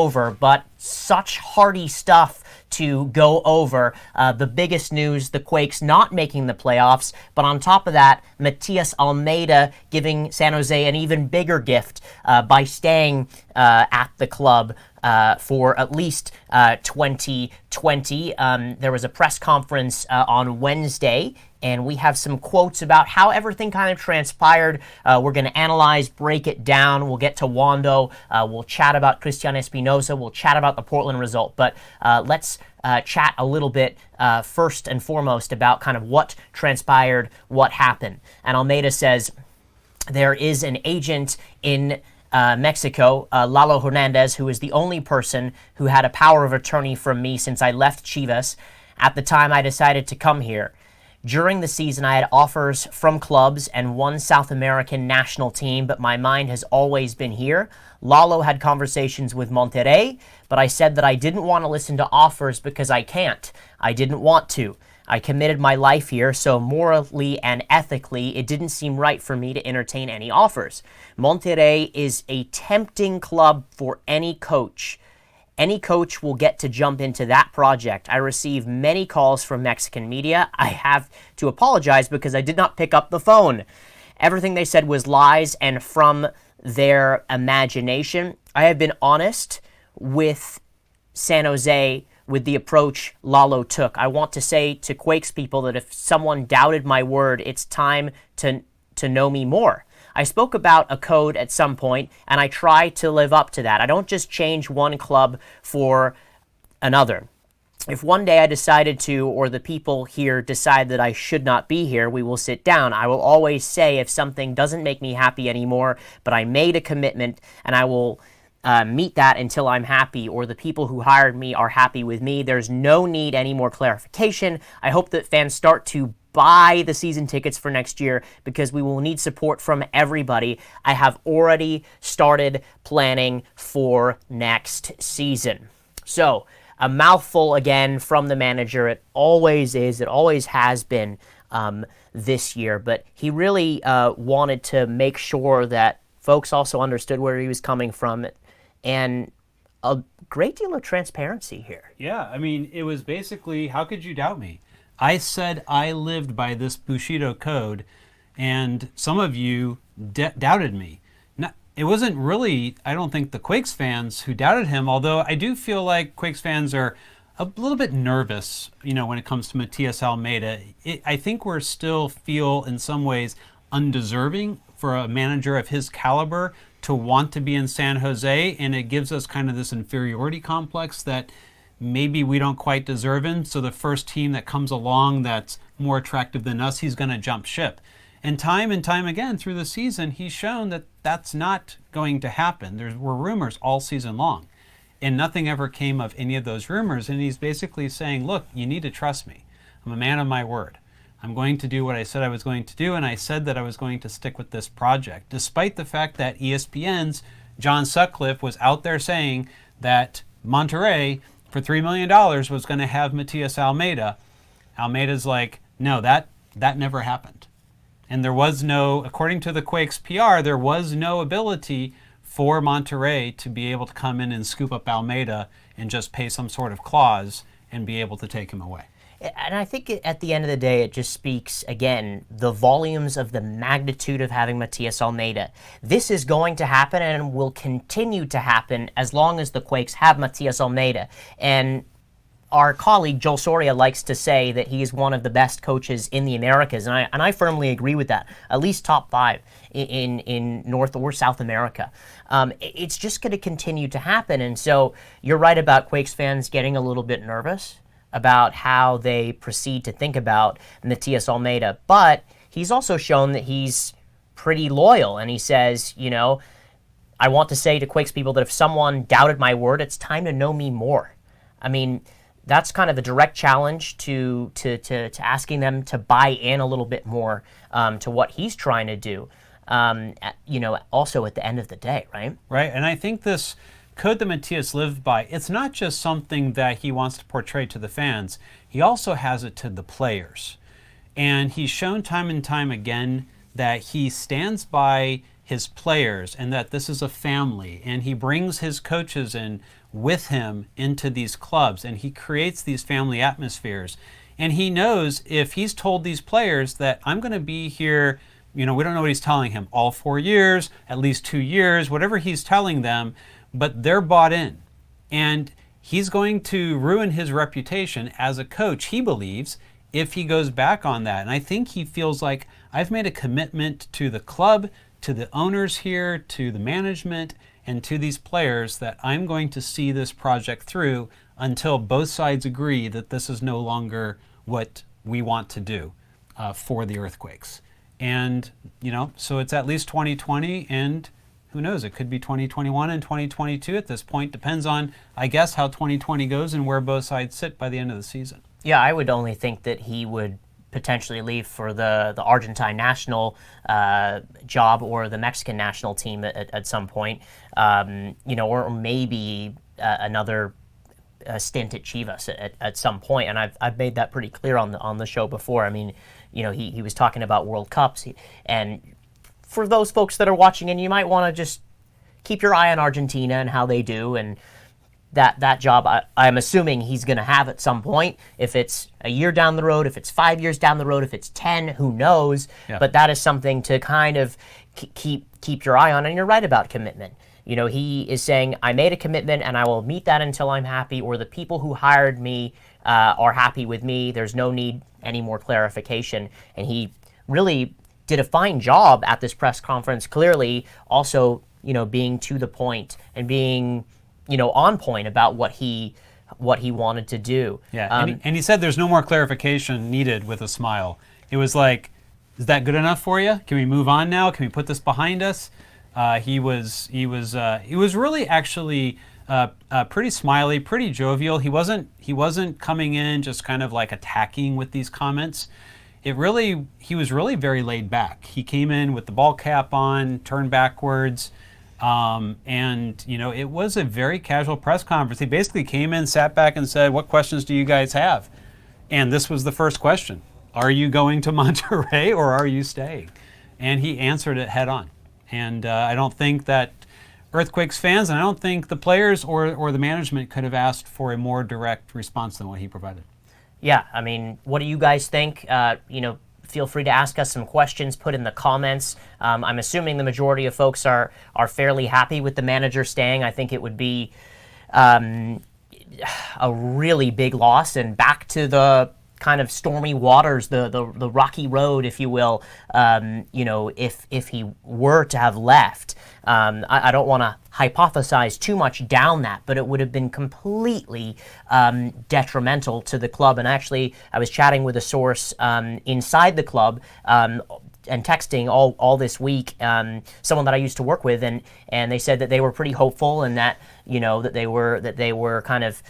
over, but such hearty stuff to go over. The biggest news, the Quakes not making the playoffs, but on top of that, Matias Almeyda giving San Jose an even bigger gift by staying at the club for at least 2020. There was a press conference on Wednesday, and we have some quotes about how everything kind of transpired. We're going to analyze, break it down. We'll get to Wondo. We'll chat about Cristian Espinoza. We'll chat about the Portland result. But let's chat a little bit first and foremost about kind of what transpired, what happened. And Almeida says there is an agent in Mexico, Lalo Hernandez, who is the only person who had a power of attorney from me since I left Chivas at the time I decided to come here. During the season, I had offers from clubs and one South American national team, but my mind has always been here. Lalo had conversations with Monterrey, but I said that I didn't want to listen to offers because I can't. I didn't want to. I committed my life here, so morally and ethically, it didn't seem right for me to entertain any offers. Monterrey is a tempting club for any coach. Any coach will get to jump into that project. I receive many calls from Mexican media. I have to apologize because I did not pick up the phone. Everything they said was lies and from their imagination. I have been honest with San Jose with the approach Lalo took. I want to say to Quakes people that if someone doubted my word, it's time to know me more. I spoke about a code at some point, and I try to live up to that. I don't just change one club for another. If one day I decided to, or the people here decide that I should not be here, we will sit down. I will always say if something doesn't make me happy anymore, but I made a commitment, and I will meet that until I'm happy, or the people who hired me are happy with me. There's no need any more clarification. I hope that fans start to buy the season tickets for next year because we will need support from everybody. I have already started planning for next season. So, a mouthful again from the manager. It always is. It always has been this year. But he really wanted to make sure that folks also understood where he was coming from. And a great deal of transparency here. Yeah, I mean, it was basically, how could you doubt me? I said I lived by this Bushido code, and some of you doubted me. Now, it wasn't really, I don't think, the Quakes fans who doubted him, although I do feel like Quakes fans are a little bit nervous, when it comes to Matias Almeyda. I think we're still feel, in some ways, undeserving for a manager of his caliber to want to be in San Jose, and it gives us kind of this inferiority complex that maybe we don't quite deserve him, so the first team that comes along that's more attractive than us, he's going to jump ship. And time again through the season, he's shown that that's not going to happen. There were rumors all season long, and nothing ever came of any of those rumors, and he's basically saying, look, you need to trust me. I'm a man of my word. I'm going to do what I said I was going to do, and I said that I was going to stick with this project, despite the fact that ESPN's John Sutcliffe was out there saying that Monterrey for $3 million was going to have Matias Almeyda. Almeida's like, no, that never happened. And there was no, according to the Quakes PR, there was no ability for Monterrey to be able to come in and scoop up Almeyda and just pay some sort of clause and be able to take him away. And I think at the end of the day, it just speaks, again, the volumes of the magnitude of having Matias Almeyda. This is going to happen and will continue to happen as long as the Quakes have Matias Almeyda. And our colleague Joel Soria likes to say that he is one of the best coaches in the Americas, and I firmly agree with that. At least top 5 in North or South America. It's just going to continue to happen, and so you're right about Quakes fans getting a little bit nervous about how they proceed to think about Matias Almeyda, but he's also shown that he's pretty loyal, and he says, I want to say to Quakes people that if someone doubted my word, it's time to know me more. I mean, that's kind of the direct challenge to asking them to buy in a little bit more to what he's trying to do, also at the end of the day, right? Right, and I think this code that Matias lived by, it's not just something that he wants to portray to the fans, he also has it to the players. And he's shown time and time again that he stands by his players and that this is a family, and he brings his coaches in with him into these clubs, and he creates these family atmospheres. And he knows if he's told these players that I'm going to be here, we don't know what he's telling him, all 4 years, at least 2 years, whatever he's telling them, but they're bought in. And he's going to ruin his reputation as a coach, he believes, if he goes back on that. And I think he feels like, I've made a commitment to the club, to the owners here, to the management, and to these players that I'm going to see this project through until both sides agree that this is no longer what we want to do for the Earthquakes. And, so it's at least 2020, and who knows, it could be 2021 and 2022 at this point. Depends on, I guess, how 2020 goes and where both sides sit by the end of the season. Yeah, I would only think that he would potentially leave for the Argentine national job or the Mexican national team at some point, or maybe another stint at Chivas at some point. And I've made that pretty clear on the show before. I mean, he was talking about World Cups, and for those folks that are watching, and you might want to just keep your eye on Argentina and how they do, and that job I'm assuming he's going to have at some point. If it's a year down the road, if it's 5 years down the road, if it's 10, who knows? Yeah. But that is something to kind of keep your eye on. And you're right about commitment. He is saying, I made a commitment and I will meet that until I'm happy, or the people who hired me are happy with me. There's no need any more clarification. And he really did a fine job at this press conference, clearly also, being to the point and being on point about what he wanted to do. Yeah, and he said there's no more clarification needed with a smile. It was like, is that good enough for you? Can we move on now? Can we put this behind us? He was really actually pretty smiley, pretty jovial. He wasn't coming in just kind of like attacking with these comments. He was really very laid back. He came in with the ball cap on, turned backwards. It was a very casual press conference. He basically came in, sat back, and said, what questions do you guys have? And this was the first question. Are you going to Monterrey or are you staying? And he answered it head on. And I don't think that Earthquakes fans, and I don't think the players or the management could have asked for a more direct response than what he provided. Yeah, I mean, what do you guys think? Feel free to ask us some questions, put in the comments. I'm assuming the majority of folks are fairly happy with the manager staying. I think it would be a really big loss, and back to the kind of stormy waters, the rocky road, if you will, if he were to have left. I don't want to hypothesize too much down that, but it would have been completely detrimental to the club. And actually, I was chatting with a source inside the club and texting all this week, someone that I used to work with, and they said that they were pretty hopeful, and that that they were kind of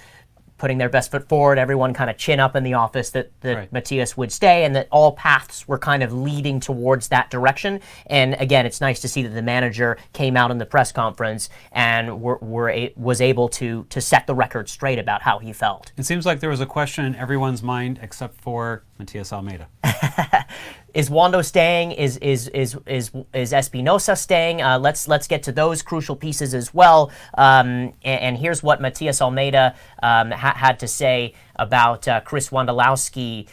putting their best foot forward, everyone kind of chin up in the office, that right. Matias would stay, and that all paths were kind of leading towards that direction. And again, it's nice to see that the manager came out in the press conference and was able to set the record straight about how he felt. It seems like there was a question in everyone's mind except for Matias Almeyda. Is Wondo staying? Is Espinoza staying? Let's get to those crucial pieces as well. And here's what Matias Almeyda had to say about Chris Wondolowski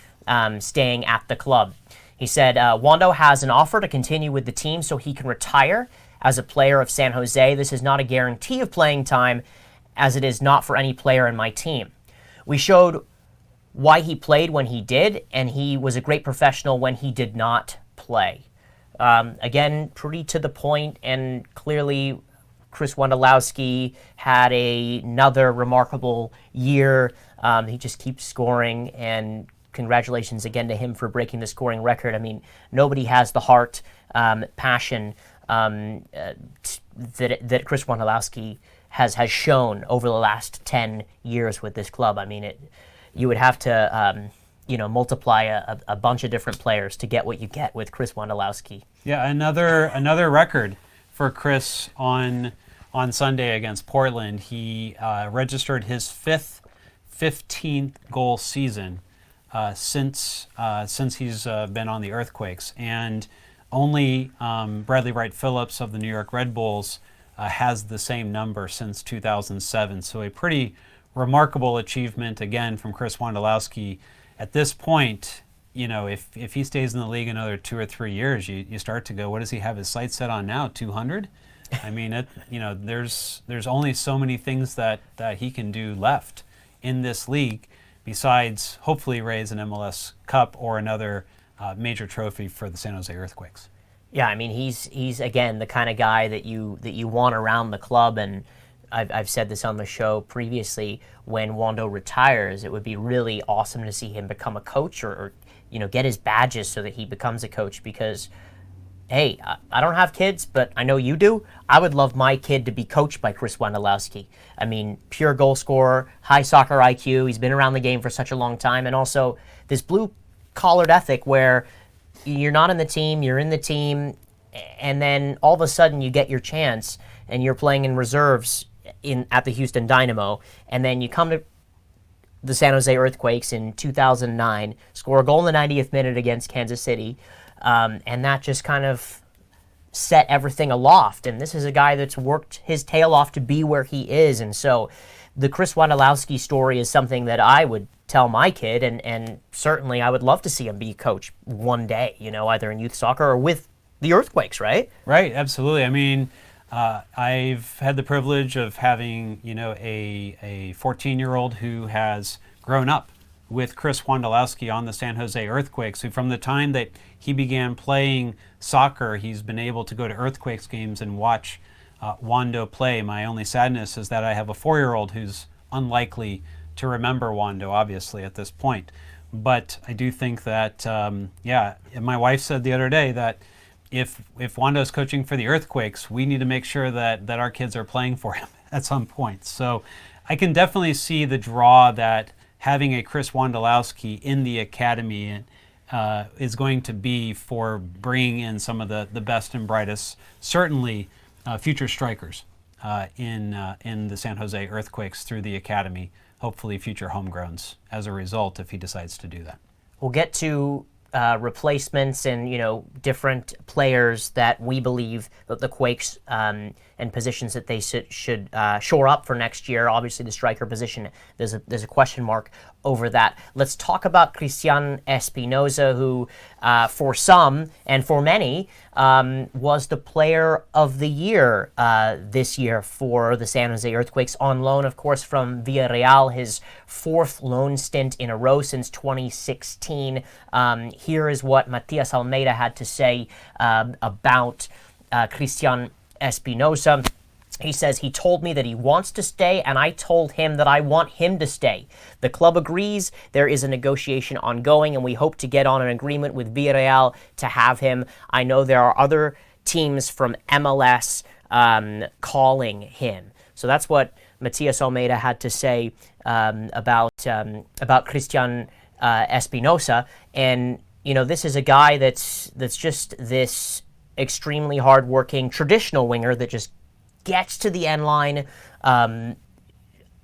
staying at the club. He said, Wondo has an offer to continue with the team so he can retire as a player of San Jose. This is not a guarantee of playing time, as it is not for any player in my team. We showed why he played when he did, and he was a great professional when he did not play. Again, pretty to the point, and clearly Chris Wondolowski had another remarkable year. He just keeps scoring, and congratulations again to him for breaking the scoring record. I mean, nobody has the heart, passion that Chris Wondolowski has shown over the last 10 years with this club. I mean, you would have to, multiply a bunch of different players to get what you get with Chris Wondolowski. Yeah, another record for Chris on Sunday against Portland. He registered his 15th goal season since he's been on the Earthquakes, and Only Bradley Wright Phillips of the New York Red Bulls has the same number since 2007. So a pretty remarkable achievement again from Chris Wondolowski. At this point, if he stays in the league another 2 or 3 years, you start to go, what does he have his sights set on now? 200? I mean, there's only so many things that he can do left in this league, besides hopefully raise an MLS Cup or another major trophy for the San Jose Earthquakes. Yeah, I mean, he's again the kind of guy that you want around the club, and I've said this on the show previously. When Wondo retires, it would be really awesome to see him become a coach, or get his badges so that he becomes a coach. Because, hey, I don't have kids, but I know you do. I would love my kid to be coached by Chris Wondolowski. I mean, pure goal scorer, high soccer IQ. He's been around the game for such a long time, and also this blue-collared ethic where you're not in the team, you're in the team, and then all of a sudden you get your chance and you're playing in reserves at the Houston Dynamo, and then you come to the San Jose Earthquakes in 2009, score a goal in the 90th minute against Kansas City, and that just kind of set everything aloft. And this is a guy that's worked his tail off to be where he is, and so the Chris Wondolowski story is something that I would tell my kid, and certainly I would love to see him be a coach one day, either in youth soccer or with the Earthquakes, right? Right, absolutely. I mean, I've had the privilege of having, a 14-year-old who has grown up with Chris Wondolowski on the San Jose Earthquakes, who from the time that he began playing soccer, he's been able to go to Earthquakes games and watch Wondo play. My only sadness is that I have a 4-year-old who's unlikely to remember Wondo, obviously, at this point. But I do think that, my wife said the other day that if Wondo's coaching for the Earthquakes, we need to make sure that our kids are playing for him at some point. So I can definitely see the draw that having a Chris Wondolowski in the academy is going to be for bringing in some of the best and brightest, certainly future strikers in the San Jose Earthquakes through the academy. Hopefully future homegrowns as a result if he decides to do that. We'll get to replacements and different players that we believe that the Quakes and positions that they should shore up for next year. Obviously, the striker position, there's a question mark over that. Let's talk about Cristian Espinoza, who for some and for many was the player of the year this year for the San Jose Earthquakes, on loan, of course, from Villarreal, his 4th loan stint in a row since 2016. Here is what Matias Almeyda had to say about Cristian Espinoza. He says, he told me that he wants to stay, and I told him that I want him to stay. The club agrees. There is a negotiation ongoing, and we hope to get on an agreement with Villarreal to have him. I know there are other teams from MLS calling him. So that's what Matias Almeyda had to say about Cristian Espinoza. And, this is a guy that's just this extremely hardworking traditional winger that just gets to the end line,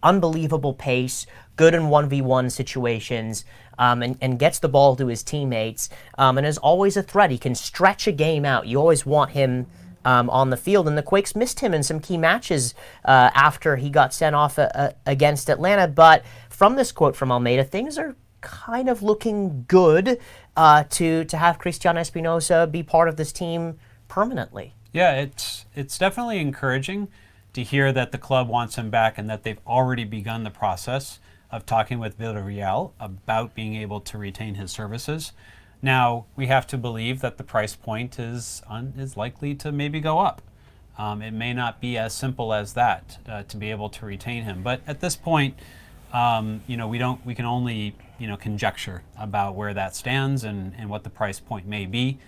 unbelievable pace, good in 1v1 situations, and gets the ball to his teammates, and is always a threat. He can stretch a game out. You always want him on the field, and the Quakes missed him in some key matches after he got sent off against Atlanta. But from this quote from Almeyda, things are kind of looking good to have Cristian Espinoza be part of this team permanently. Yeah, it's definitely encouraging to hear that the club wants him back and that they've already begun the process of talking with Villarreal about being able to retain his services. Now, we have to believe that the price point is likely to maybe go up. It may not be as simple as that to be able to retain him. But at this point, we can only conjecture about where that stands and what the price point may be.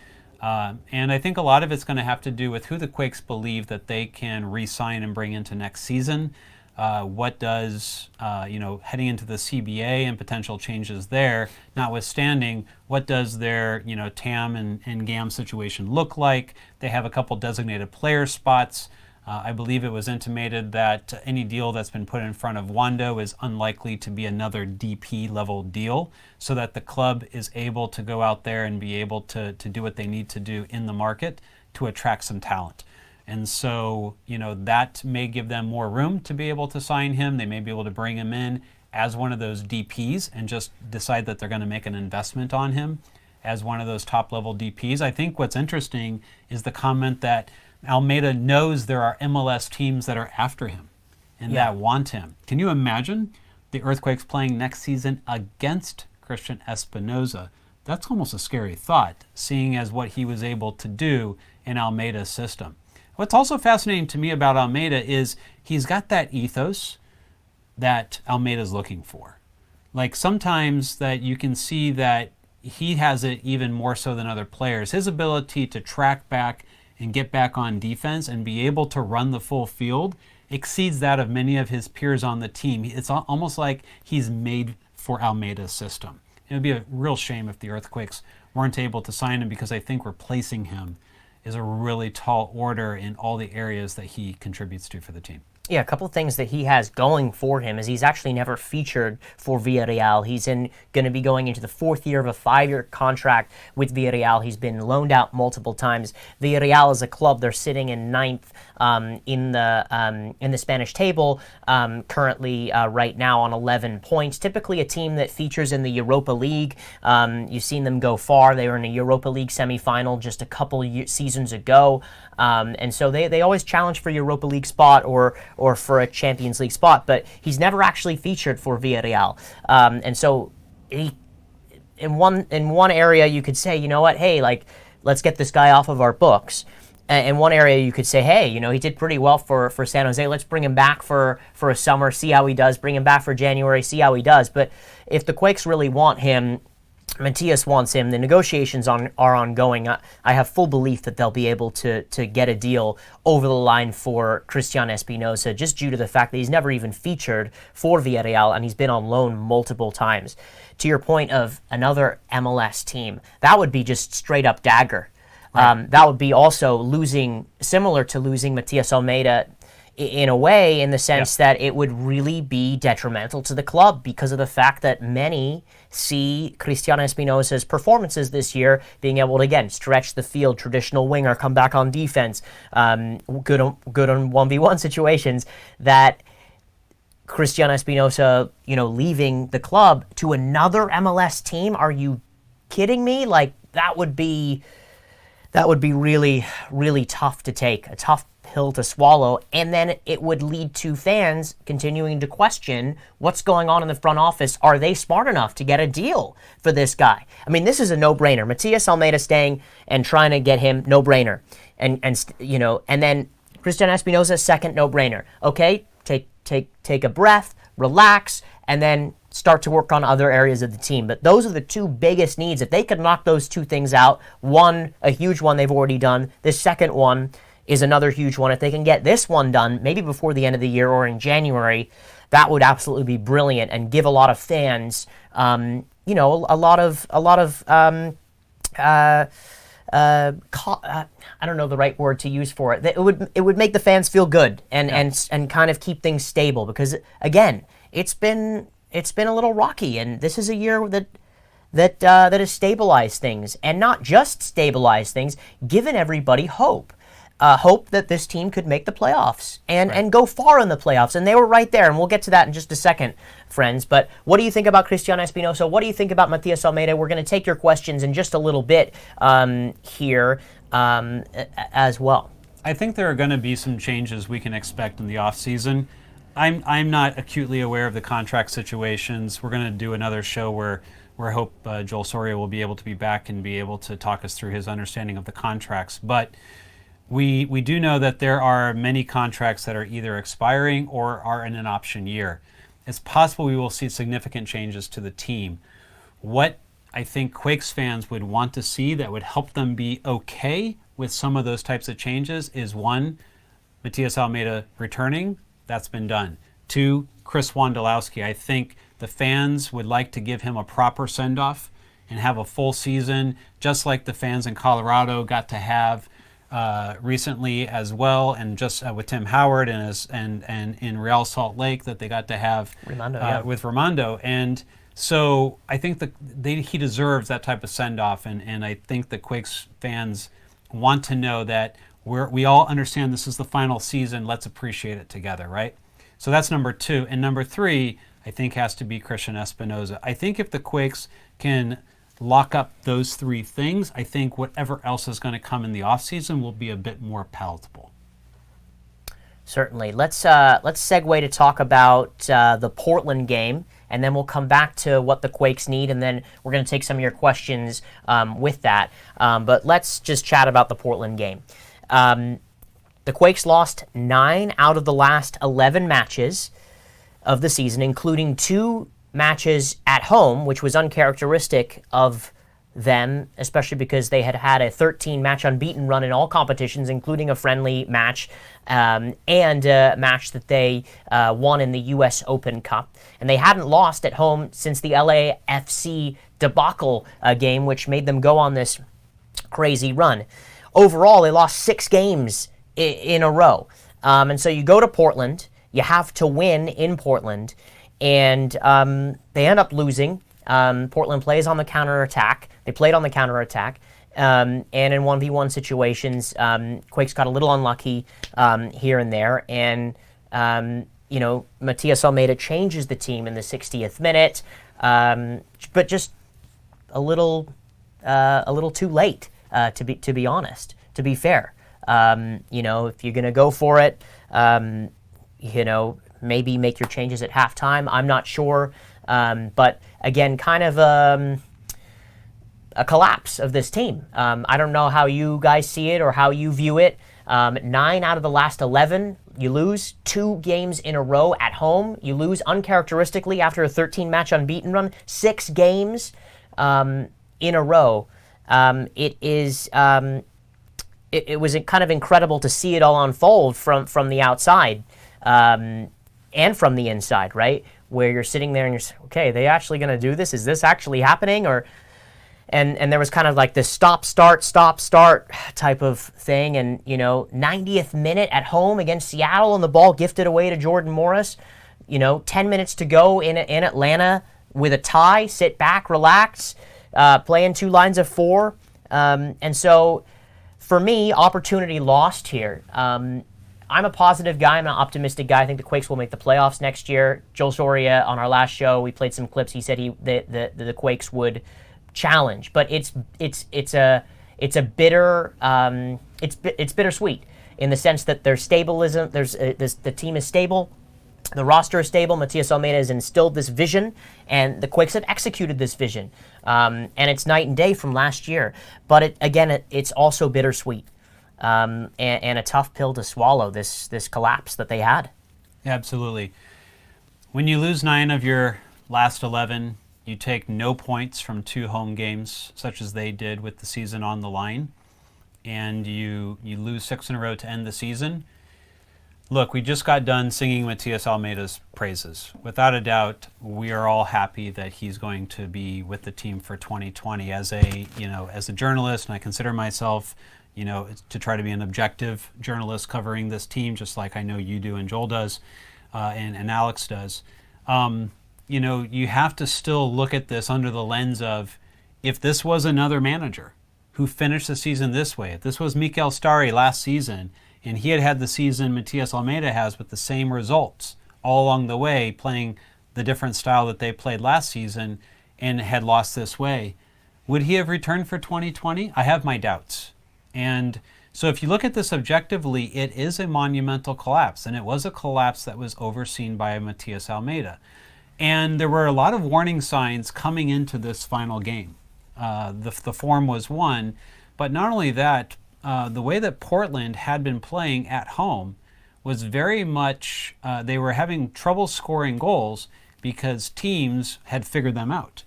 And I think a lot of it's going to have to do with who the Quakes believe that they can re-sign and bring into next season. What does, heading into the CBA and potential changes there, notwithstanding, what does their, TAM and GAM situation look like? They have a couple designated player spots. I believe it was intimated that any deal that's been put in front of Wondo is unlikely to be another DP level deal, so that the club is able to go out there and be able to do what they need to do in the market to attract some talent. And so, that may give them more room to be able to sign him. They may be able to bring him in as one of those DPs and just decide that they're going to make an investment on him as one of those top level DPs. I think what's interesting is the comment that Almeyda knows there are MLS teams that are after him and that want him. Can you imagine the Earthquakes playing next season against Cristian Espinoza? That's almost a scary thought, seeing as what he was able to do in Almeyda's system. What's also fascinating to me about Almeyda is he's got that ethos that Almeyda's looking for. Like sometimes that you can see that he has it even more so than other players. His ability to track back and get back on defense and be able to run the full field exceeds that of many of his peers on the team. It's almost like he's made for Almeyda's system. It would be a real shame if the Earthquakes weren't able to sign him, because I think replacing him is a really tall order in all the areas that he contributes to for the team. Yeah, a couple of things that he has going for him is he's actually never featured for Villarreal. He's going to be going into the fourth year of a 5-year contract with Villarreal. He's been loaned out multiple times. Villarreal is a club. They're sitting in ninth in the Spanish table currently right now on 11 points. Typically a team that features in the Europa League. You've seen them go far. They were in a Europa League semifinal just a couple seasons ago. And so they always challenge for Europa League spot or for a Champions League spot, but he's never actually featured for Villarreal. And so he, in one area you could say, you know what, hey, like, let's get this guy off of our books. In one area you could say, hey, he did pretty well for San Jose. Let's bring him back for a summer, see how he does. Bring him back for January, see how he does. But if the Quakes really want him, Matias wants him, the negotiations are ongoing. I have full belief that they'll be able to get a deal over the line for Cristian Espinoza, just due to the fact that he's never even featured for Villarreal and he's been on loan multiple times. To your point of another MLS team, that would be just straight up dagger. Right. That would be also similar to losing Matias Almeyda in a way, in the sense that it would really be detrimental to the club, because of the fact that many see Cristian Espinoza's performances this year being able to, again, stretch the field, traditional winger, come back on defense, good on 1v1 situations, that Cristian Espinoza, leaving the club to another MLS team. Are you kidding me? Like, that would be really, really tough to take, a tough pill to swallow, and then it would lead to fans continuing to question what's going on in the front office. Are they smart enough to get a deal for this guy? I mean, this is a no-brainer. Matias Almeyda staying and trying to get him, no-brainer. And then Cristian Espinoza, second no-brainer. Okay, take a breath, relax, and then start to work on other areas of the team. But those are the two biggest needs. If they could knock those two things out, one, a huge one they've already done. The second one is another huge one. If they can get this one done, maybe before the end of the year or in January, that would absolutely be brilliant and give a lot of fans, a lot of I don't know the right word to use for it. It would make the fans feel good and kind of keep things stable, because again, it's been a little rocky, and this is a year that has stabilized things, and not just stabilized things, given everybody hope. Hope that this team could make the playoffs and go far in the playoffs. And they were right there, and we'll get to that in just a second, friends. But what do you think about Cristian Espinoza? What do you think about Matias Almeyda? We're going to take your questions in just a little bit here as well. I think there are going to be some changes we can expect in the offseason. I'm not acutely aware of the contract situations. We're going to do another show where I hope Joel Soria will be able to be back and be able to talk us through his understanding of the contracts. But we do know that there are many contracts that are either expiring or are in an option year. It's possible we will see significant changes to the team. What I think Quakes fans would want to see that would help them be okay with some of those types of changes is, one, Matias Almeyda returning. That's been done. Two, Chris Wondolowski. I think the fans would like to give him a proper send-off and have a full season, just like the fans in Colorado got to have recently as well, and just with Tim Howard and in Real Salt Lake that they got to have with Armando. And so I think he deserves that type of send-off, and I think the Quakes fans want to know that we all understand this is the final season. Let's appreciate it together, right? So that's number 2. And number 3, I think, has to be Christian Espinoza. I think if the Quakes can lock up those 3 things, I think whatever else is going to come in the offseason will be a bit more palatable. Certainly. Let's segue to talk about the Portland game, and then we'll come back to what the Quakes need, and then we're going to take some of your questions with that. But let's just chat about the Portland game. The Quakes lost 9 out of the last 11 matches of the season, including 2 matches at home, which was uncharacteristic of them, especially because they had had a 13-match unbeaten run in all competitions, including a friendly match and a match that they won in the U.S. Open Cup. And they hadn't lost at home since the LAFC debacle game, which made them go on this crazy run. Overall, they lost 6 games in a row. And so you go to Portland, you have to win in Portland, and they end up losing. Portland plays on the counterattack. They played on the counterattack. And in 1v1 situations, Quakes got a little unlucky here and there. And, Matias Almeyda changes the team in the 60th minute, but just a little too late, to be honest, to be fair. If you're going to go for it, maybe make your changes at halftime. I'm not sure. But again, kind of a collapse of this team. I don't know how you guys see it or how you view it. 9 out of the last 11, you lose 2 games in a row at home. You lose uncharacteristically after a 13-match unbeaten run. 6 games in a row. It was kind of incredible to see it all unfold from the outside and from the inside, right? Where you're sitting there and you're saying, okay, are they actually going to do this? Is this actually happening? And there was kind of like this stop, start type of thing. And, 90th minute at home against Seattle and the ball gifted away to Jordan Morris. 10 minutes to go in Atlanta with a tie, sit back, relax, play in 2 lines of 4. And so for me, opportunity lost here. I'm a positive guy. I'm an optimistic guy. I think the Quakes will make the playoffs next year. Joel Soria, on our last show, we played some clips. He said the Quakes would challenge, but it's bittersweet in the sense that there's stabilism. The team is stable. The roster is stable. Matias Almeyda has instilled this vision, and the Quakes have executed this vision. And it's night and day from last year. But it's also bittersweet. And a tough pill to swallow, this collapse that they had. Absolutely. When you lose 9 of your last 11, you take no points from 2 home games, such as they did with the season on the line, and you lose 6 in a row to end the season. Look, we just got done singing Matias Almeyda's praises. Without a doubt, we are all happy that he's going to be with the team for 2020. As a journalist, and I consider myself to try to be an objective journalist covering this team, just like I know you do and Joel does, and Alex does. You have to still look at this under the lens of, if this was another manager who finished the season this way, if this was Mikel Starry last season, and he had the season Matias Almeyda has with the same results all along the way, playing the different style that they played last season, and had lost this way, would he have returned for 2020? I have my doubts. And so if you look at this objectively, it is a monumental collapse, and it was a collapse that was overseen by Matias Almeyda. And there were a lot of warning signs coming into this final game. The form was one, but not only that, the way that Portland had been playing at home was very much, they were having trouble scoring goals because teams had figured them out.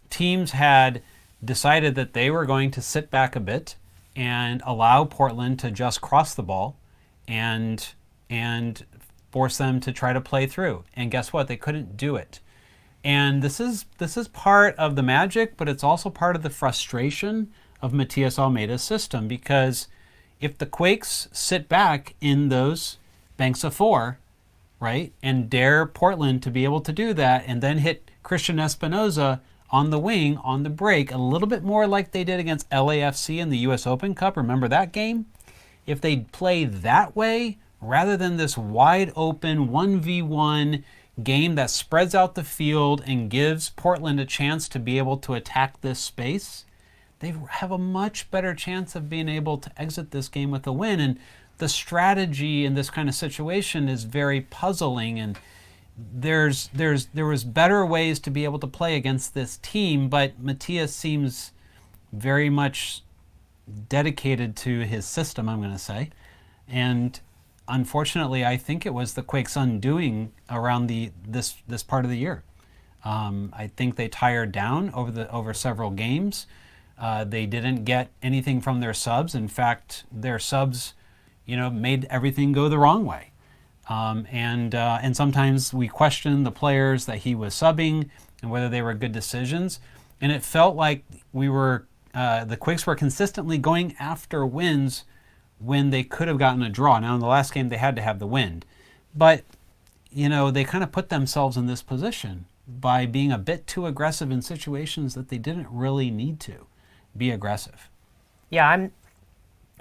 Teams had decided that they were going to sit back a bit and allow Portland to just cross the ball and force them to try to play through. And guess what? They couldn't do it. And this is part of the magic, but it's also part of the frustration of Matias Almeyda's system, because if the Quakes sit back in those banks of four, right, and dare Portland to be able to do that, and then hit Christian Espinoza on the wing, on the break, a little bit more like they did against LAFC in the US Open Cup. Remember that game? If they play that way, rather than this wide open 1v1 game that spreads out the field and gives Portland a chance to be able to attack this space, they have a much better chance of being able to exit this game with a win. And the strategy in this kind of situation is very puzzling, and there was better ways to be able to play against this team, but Matias seems very much dedicated to his system, I'm going to say. And unfortunately, I think it was the Quakes' undoing around this part of the year. I think they tired down over several games. They didn't get anything from their subs. In fact, their subs, made everything go the wrong way. And sometimes we question the players that he was subbing and whether they were good decisions. And it felt like the Quakes were consistently going after wins when they could have gotten a draw. Now, in the last game, they had to have the win. But, they kind of put themselves in this position by being a bit too aggressive in situations that they didn't really need to be aggressive. Yeah, I'm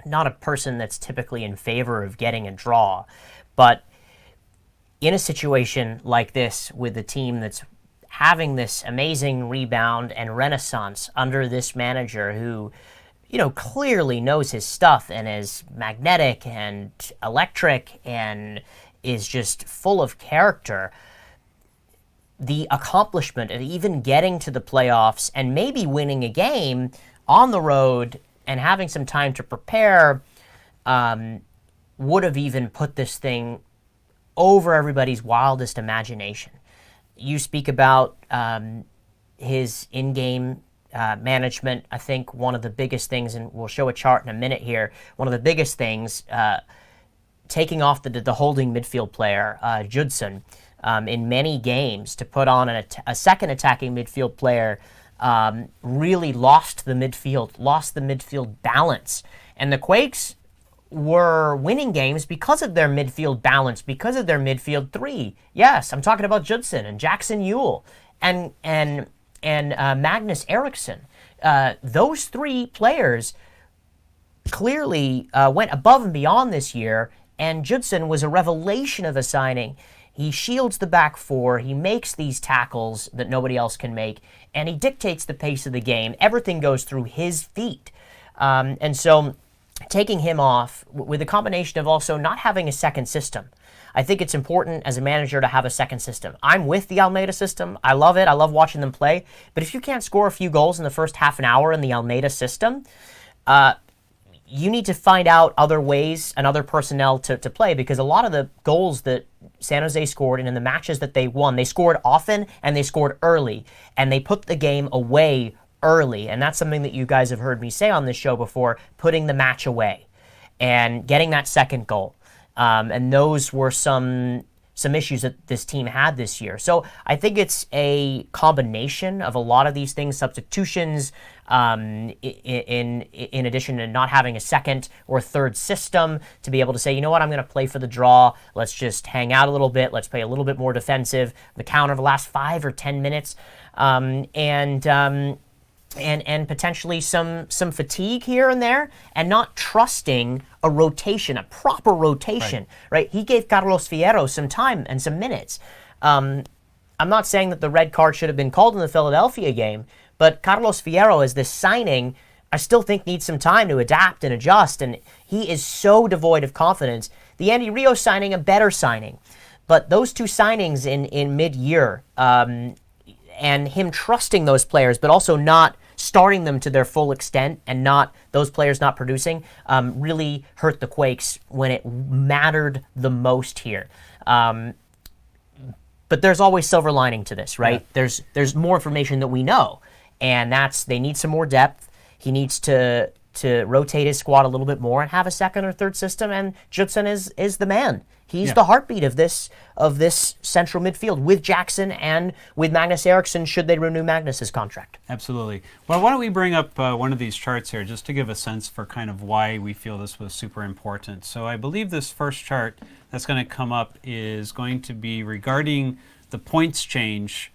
not a person that's typically in favor of getting a draw, but in a situation like this with a team that's having this amazing rebound and renaissance under this manager who, clearly knows his stuff and is magnetic and electric and is just full of character, the accomplishment of even getting to the playoffs and maybe winning a game on the road and having some time to prepare would have even put this thing over everybody's wildest imagination. You speak about his in-game management. I think one of the biggest things, and we'll show a chart in a minute here, one of the biggest things, taking off the holding midfield player, Judson, in many games to put on a second attacking midfield player, really lost the midfield balance. And the Quakes were winning games because of their midfield balance, because of their midfield three. Yes, I'm talking about Judson and Jackson Ewell and Magnus Eriksson. Those three players clearly went above and beyond this year, and Judson was a revelation of a signing. He shields the back four, he makes these tackles that nobody else can make, and he dictates the pace of the game. Everything goes through his feet. And so taking him off with a combination of also not having a second system. I think it's important as a manager to have a second system. I'm with the Almeyda system. I love it. I love watching them play. But if you can't score a few goals in the first half an hour in the Almeyda system, you need to find out other ways and other personnel to play, because a lot of the goals that San Jose scored and in the matches that they won, they scored often and they scored early, and they put the game away early. And that's something that you guys have heard me say on this show before, putting the match away and getting that second goal. And those were some issues that this team had this year. So I think it's a combination of a lot of these things, substitutions, in addition to not having a second or third system to be able to say, you know what, I'm going to play for the draw. Let's just hang out a little bit. Let's play a little bit more defensive. The counter the last 5 or 10 minutes. And potentially some fatigue here and there, and not trusting a rotation, a proper rotation, right? He gave Carlos Fierro some time and some minutes. I'm not saying that the red card should have been called in the Philadelphia game, but Carlos Fierro, as this signing, I still think needs some time to adapt and adjust, and he is so devoid of confidence. The Andy Rios signing, a better signing, but those two signings in mid-year, and him trusting those players, but also not starting them to their full extent and not those players not producing, really hurt the Quakes when it mattered the most here. But there's always silver lining to this, right? Yeah. There's more information that we know, and that's they need some more depth. He needs to to rotate his squad a little bit more and have a second or third system. And Judson is the man. He's the heartbeat of this central midfield with Jackson and with Magnus Eriksson, should they renew Magnus's contract. Absolutely. Well, why don't we bring up one of these charts here just to give a sense for kind of why we feel this was super important. So I believe this first chart that's going to come up is going to be regarding the points change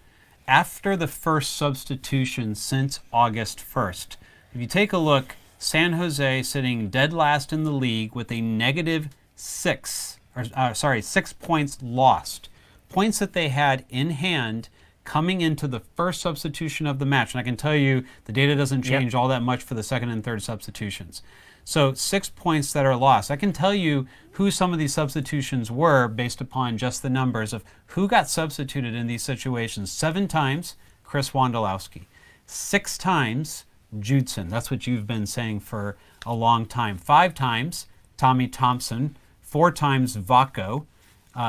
after the first substitution since August 1st. If you take a look, San Jose sitting dead last in the league with a negative 6 points lost. Points that they had in hand coming into the first substitution of the match. And I can tell you the data doesn't change all that much for the second and third substitutions. So 6 points that are lost. I can tell you who some of these substitutions were based upon just the numbers of who got substituted in these situations. 7 times, Chris Wondolowski. 6 times, Judson. That's what you've been saying for a long time. 5 times, Tommy Thompson. 4 times, Vaco.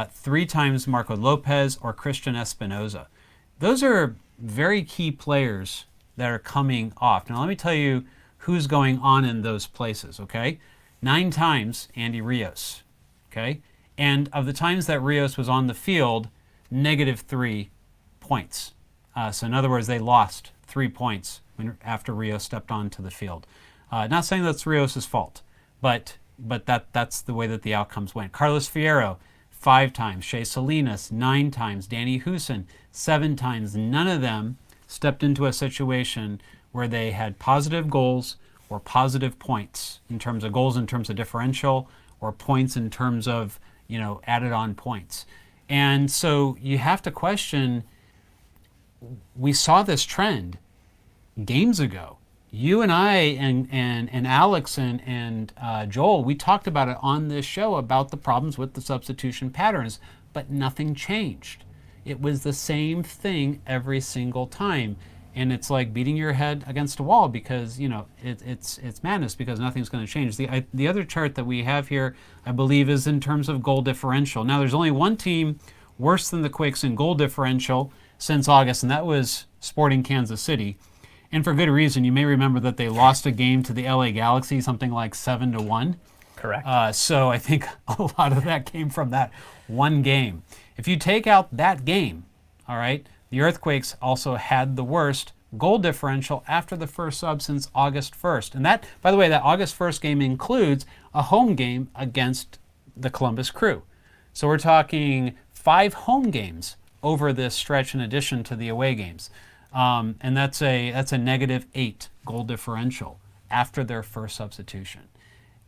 3 times, Marco Lopez or Christian Espinoza. Those are very key players that are coming off. Now let me tell you who's going on in those places, okay? 9 times, Andy Rios, okay? And of the times that Rios was on the field, -3 points. So in other words, they lost 3 points after Rios stepped onto the field. Not saying that's Rios' fault, but that's the way that the outcomes went. Carlos Fierro, 5 times. Shea Salinas, 9 times. Danny Huson, 7 times. None of them stepped into a situation where they had positive goals or positive points in terms of goals, in terms of differential, or points in terms of, added on points. And so you have to question, we saw this trend games ago. You and I and Alex and Joel, we talked about it on this show about the problems with the substitution patterns, but nothing changed. It was the same thing every single time. And it's like beating your head against a wall because, it's madness because nothing's going to change. The other chart that we have here, I believe, is in terms of goal differential. Now, there's only one team worse than the Quakes in goal differential since August, and that was Sporting Kansas City. And for good reason. You may remember that they lost a game to the LA Galaxy, something like 7-1. Correct. So I think a lot of that came from that one game. If you take out that game, all right, the Earthquakes also had the worst goal differential after the first sub since August 1st. And that, by the way, that August 1st game includes a home game against the Columbus Crew. So we're talking 5 home games over this stretch in addition to the away games. And that's a -8 goal differential after their first substitution.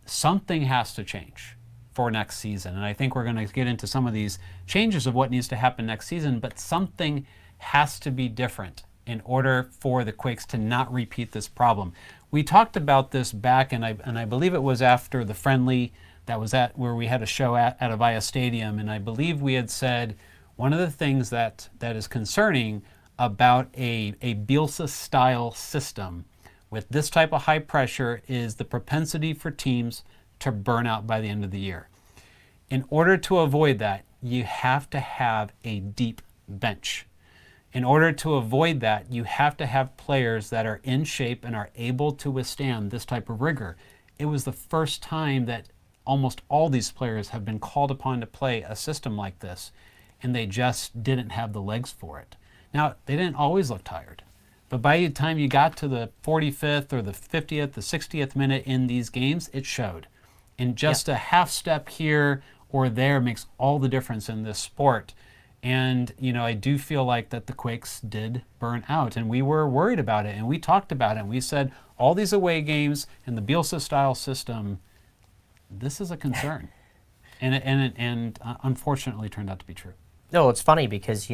Something has to change for next season. And I think we're going to get into some of these changes of what needs to happen next season, but something has to be different in order for the Quakes to not repeat this problem. We talked about this back, and I believe it was after the friendly that was at where we had a show at Avaya Stadium, and I believe we had said one of the things that is concerning about a Bielsa-style system with this type of high pressure is the propensity for teams to burn out by the end of the year. In order to avoid that, you have to have a deep bench. In order to avoid that, you have to have players that are in shape and are able to withstand this type of rigor. It was the first time that almost all these players have been called upon to play a system like this, and they just didn't have the legs for it. Now, they didn't always look tired, but by the time you got to the 45th or the 50th, the 60th minute in these games, it showed. And just a half step here or there makes all the difference in this sport. And, I do feel like that the Quakes did burn out, and we were worried about it, and we talked about it, and we said all these away games and the Bielsa-style system, this is a concern. and unfortunately turned out to be true. No, it's funny because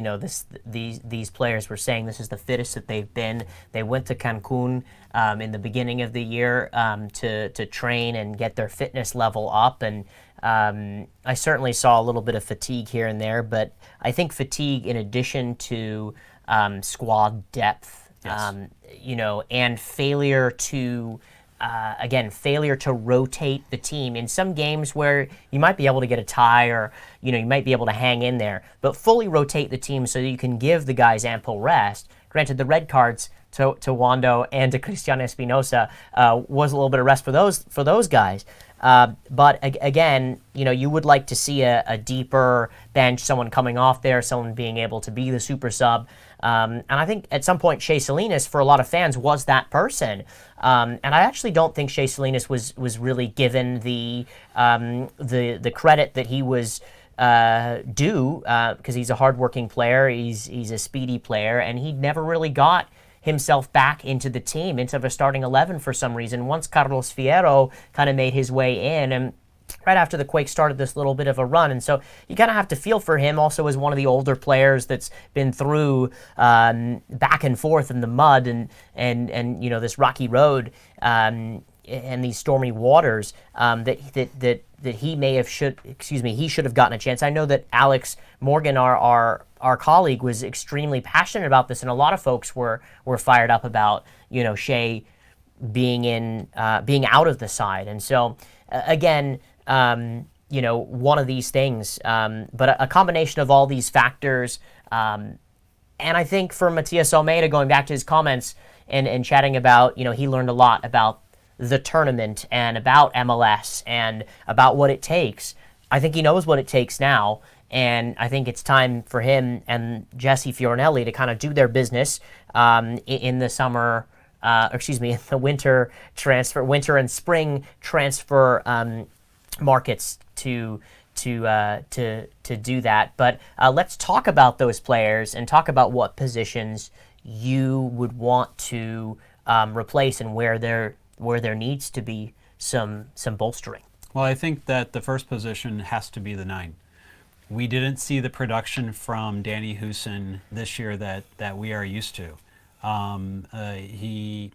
these players were saying this is the fittest that they've been. They went to Cancun in the beginning of the year to train and get their fitness level up, and I certainly saw a little bit of fatigue here and there. But I think fatigue, in addition to squad depth, and failure to. Failure to rotate the team in some games where you might be able to get a tie or, you might be able to hang in there, but fully rotate the team so that you can give the guys ample rest. Granted, the red cards, to Wondo and to Cristiano Espinoza was a little bit of rest for those guys. But again, you would like to see a deeper bench, someone coming off there, someone being able to be the super sub. And I think at some point Shea Salinas, for a lot of fans, was that person. And I actually don't think Shea Salinas was really given the credit that he was due, because he's a hardworking player, he's a speedy player, and he never really got himself back into the team, into the starting 11 for some reason. Once Carlos Fierro kind of made his way in, and right after the Quakes started this little bit of a run. And so you kind of have to feel for him also as one of the older players that's been through back and forth in the mud and this rocky road and these stormy waters, that he should have gotten a chance. I know that Alex Morgan, our colleague, was extremely passionate about this, and a lot of folks were fired up about Shea being out of the side. And so again, one of these things, but a combination of all these factors. And I think for Matias Almeyda, going back to his comments and chatting about, he learned a lot about the tournament and about MLS and about what it takes. I think he knows what it takes now, and I think it's time for him and Jesse Fiorinelli to kind of do their business in the summer, in the winter and spring transfer markets to do that. But let's talk about those players and talk about what positions you would want to replace and where there needs to be some bolstering. Well, I think that the first position has to be the 9. We didn't see the production from Danny Huson this year that we are used to. He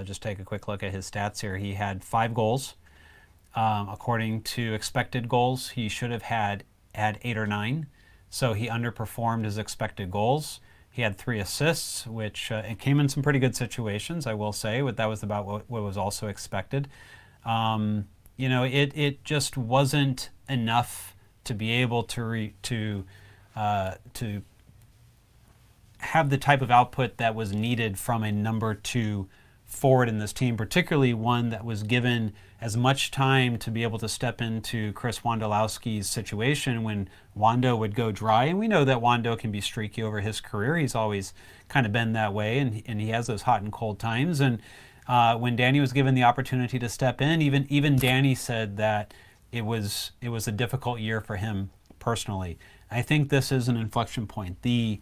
just take a quick look at his stats here. He had 5 goals. According to expected goals, he should have had 8 or 9. So he underperformed his expected goals. He had 3 assists, which it came in some pretty good situations, I will say. But that was about what was also expected. It just wasn't enough to be able to have the type of output that was needed from a number 2 forward in this team, particularly one that was given as much time to be able to step into Chris Wondolowski's situation when Wondo would go dry. And we know that Wondo can be streaky over his career. He's always kind of been that way, and he has those hot and cold times. And when Danny was given the opportunity to step in, even Danny said that it was a difficult year for him personally. I think this is an inflection point. The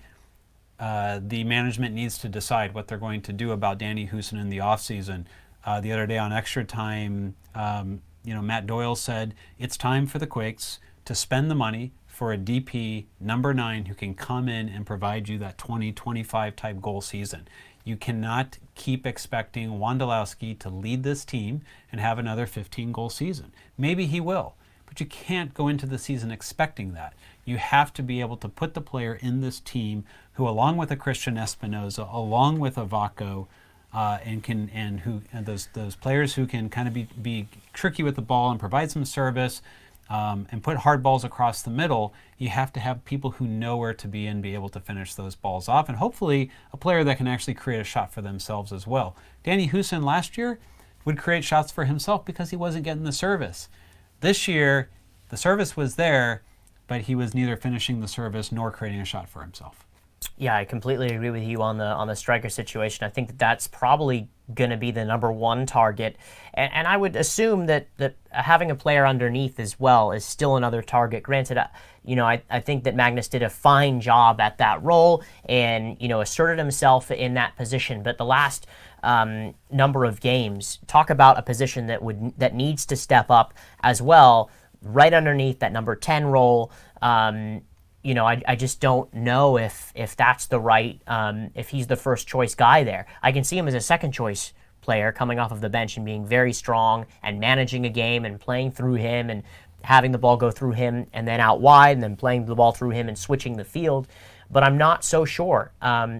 management needs to decide what they're going to do about Danny Huson in the offseason. The other day on Extra Time, Matt Doyle said it's time for the Quakes to spend the money for a DP number 9 who can come in and provide you that 20-25 type goal season. You cannot keep expecting Wondolowski to lead this team and have another 15-goal season. Maybe he will, but you can't go into the season expecting that. You have to be able to put the player in this team who, along with a Christian Espinoza, along with a Vaco, those players who can kind of be tricky with the ball and provide some service, and put hard balls across the middle. You have to have people who know where to be and be able to finish those balls off, and hopefully a player that can actually create a shot for themselves as well. Danny Huson last year would create shots for himself because he wasn't getting the service. This year, the service was there, but he was neither finishing the service nor creating a shot for himself. Yeah, I completely agree with you on the striker situation. I think that's probably going to be the number 1 target. And I would assume that having a player underneath as well is still another target. Granted, I think that Magnus did a fine job at that role and, asserted himself in that position. But the last number of games, talk about a position that needs to step up as well, right underneath that number 10 role. I just don't know if that's the right, if he's the first choice guy there. I can see him as a second choice player coming off of the bench and being very strong and managing a game and playing through him and having the ball go through him and then out wide and then playing the ball through him and switching the field. But I'm not so sure,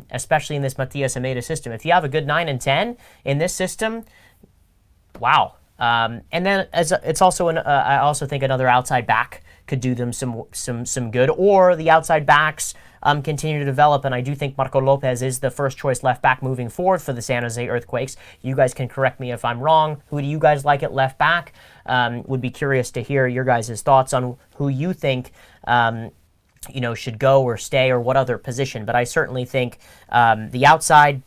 especially in this Matias Almeyda system. If you have a good 9 and 10 in this system, wow. And then it's also I also think another outside back could do them some good, or the outside backs continue to develop. And I do think Marco Lopez is the first choice left back moving forward for the San Jose Earthquakes. You guys can correct me if I'm wrong. Who do you guys like at left back? Would be curious to hear your guys' thoughts on who you think should go or stay, or what other position. But I certainly think the outside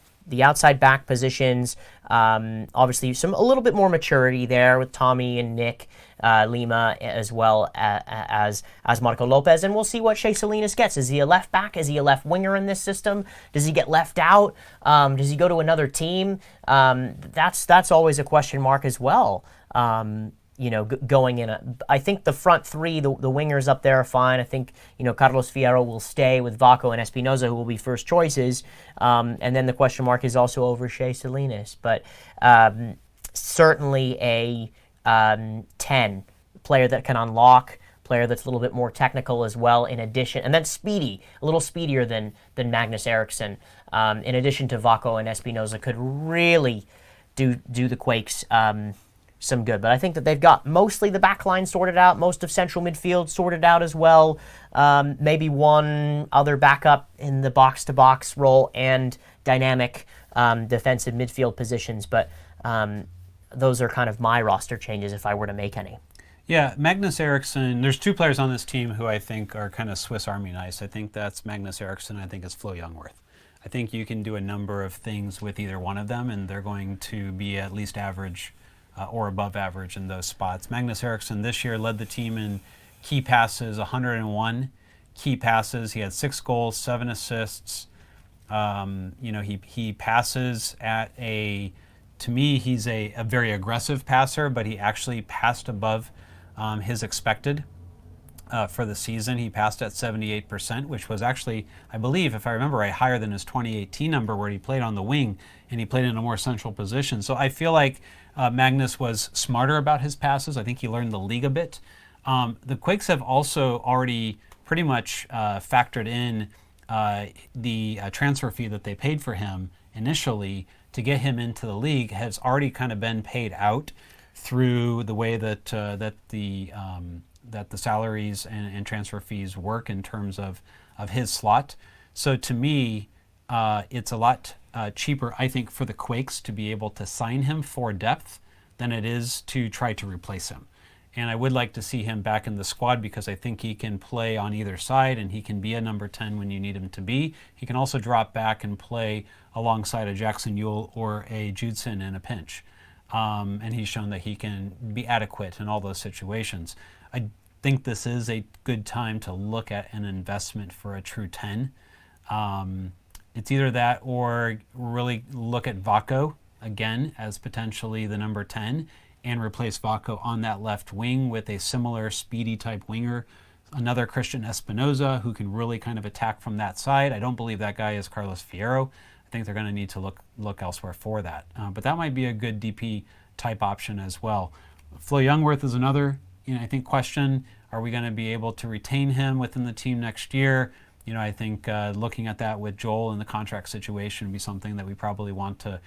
back positions, obviously a little bit more maturity there with Tommy and Nick Lima, as well as Marco Lopez, and we'll see what Shea Salinas gets. Is he a left back? Is he a left winger in this system? Does he get left out? Does he go to another team? That's always a question mark as well. Going in. I think the front three, the wingers up there are fine. I think, Carlos Fierro will stay with Vaco and Espinoza, who will be first choices. And then the question mark is also over Shea Salinas. But certainly a 10 player that can unlock, player that's a little bit more technical as well, in addition. And then speedy, a little speedier than Magnus Eriksson. In addition to Vaco and Espinoza, could really do the Quakes some good. But I think that they've got mostly the back line sorted out, most of central midfield sorted out as well. Maybe one other backup in the box-to-box role and dynamic defensive midfield positions. But those are kind of my roster changes if I were to make any. Yeah, Magnus Eriksson, there's two players on this team who I think are kind of Swiss Army knives. I think that's Magnus Eriksson. I think it's Flo Youngworth. I think you can do a number of things with either one of them, and they're going to be at least average or above average in those spots. Magnus Eriksson this year led the team in key passes, 101 key passes. He had 6 goals, 7 assists. He passes at to me, he's a very aggressive passer, but he actually passed above his expected for the season. He passed at 78%, which was actually, I believe, if I remember right, higher than his 2018 number where he played on the wing and he played in a more central position. So I feel like Magnus was smarter about his passes. I think he learned the league a bit. The Quakes have also already pretty much factored in the transfer fee that they paid for him initially to get him into the league has already kind of been paid out through the way that the salaries and transfer fees work in terms of his slot. So to me, it's a lot cheaper, I think, for the Quakes to be able to sign him for depth than it is to try to replace him. And I would like to see him back in the squad because I think he can play on either side and he can be a number 10 when you need him to be. He can also drop back and play alongside a Jackson Yuell or a Judson in a pinch. And he's shown that he can be adequate in all those situations. I think this is a good time to look at an investment for a true 10. It's either that or really look at Vaco again as potentially the number 10 and replace Vaco on that left wing with a similar speedy type winger, another Christian Espinoza who can really kind of attack from that side. I don't believe that guy is Carlos Fierro. I think they're going to need to look elsewhere for that. But that might be a good DP type option as well. Flo Youngworth is another, I think, question. Are we going to be able to retain him within the team next year? I think looking at that with Joel and the contract situation would be something that we probably want to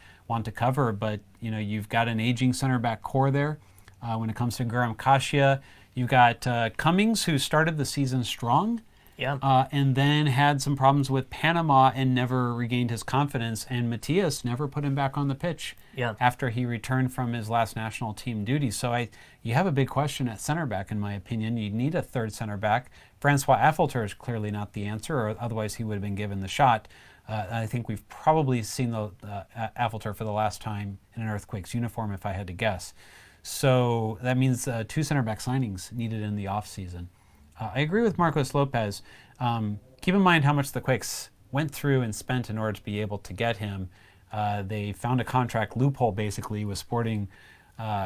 cover. But you've got an aging center back core there. When it comes to Guram Kasia, you've got Cummings, who started the season strong, and then had some problems with Panama and never regained his confidence. And Matias never put him back on the pitch after he returned from his last national team duty. So you have a big question at center back, in my opinion. You need a third center back. Francois Affelter is clearly not the answer, or otherwise he would have been given the shot. I think we've probably seen the Affelter for the last time in an Earthquakes uniform, if I had to guess. So that means 2 center back signings needed in the offseason. I agree with Marcos Lopez. Keep in mind how much the Quakes went through and spent in order to be able to get him. They found a contract loophole basically with Sporting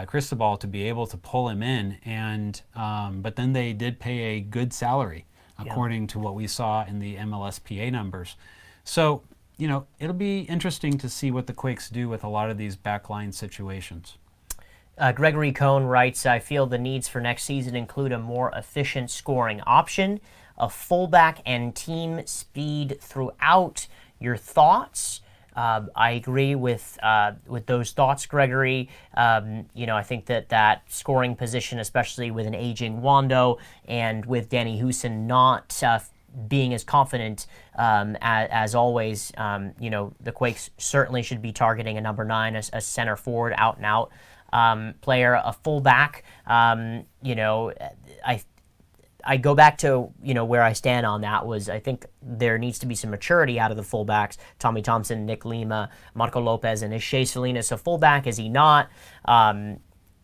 Cristobal to be able to pull him in, and but then they did pay a good salary according to what we saw in the MLSPA numbers. So it'll be interesting to see what the Quakes do with a lot of these backline situations. Gregory Cohn writes, I feel the needs for next season include a more efficient scoring option, a fullback, and team speed throughout. Your thoughts? I agree with those thoughts, Gregory. I think that scoring position, especially with an aging Wondo and with Danny Huson not being as confident as always, the Quakes certainly should be targeting a number 9, a center forward, out and out player, a fullback. I go back to, where I stand on that was I think there needs to be some maturity out of the fullbacks. Tommy Thompson, Nick Lima, Marco Lopez, and is Shea Salinas a fullback? Is he not?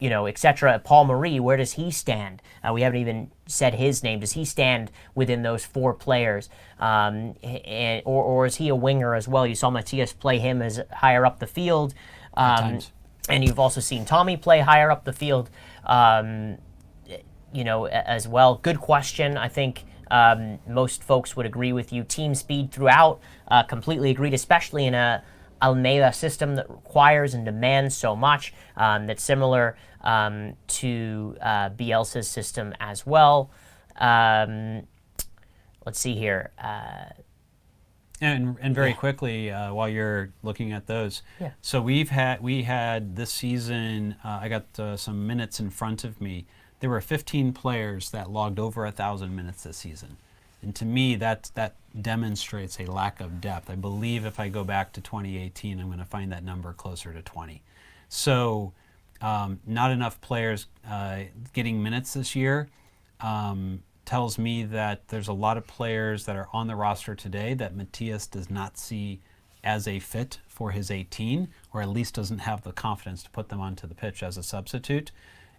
Etc. Paul Marie, where does he stand? We haven't even said his name. Does he stand within those 4 players? Or is he a winger as well? You saw Matias play him as higher up the field. And you've also seen Tommy play higher up the field. As well. Good question. I think most folks would agree with you. Team speed throughout, completely agreed, especially in a Almeyda system that requires and demands so much. That's similar to Bielsa's system as well. Let's see here. And very quickly, while you're looking at those, so we had this season. I got some minutes in front of me. There were 15 players that logged over 1,000 minutes this season. And to me, that demonstrates a lack of depth. I believe if I go back to 2018, I'm going to find that number closer to 20. So not enough players getting minutes this year tells me that there's a lot of players that are on the roster today that Matias does not see as a fit for his 18, or at least doesn't have the confidence to put them onto the pitch as a substitute.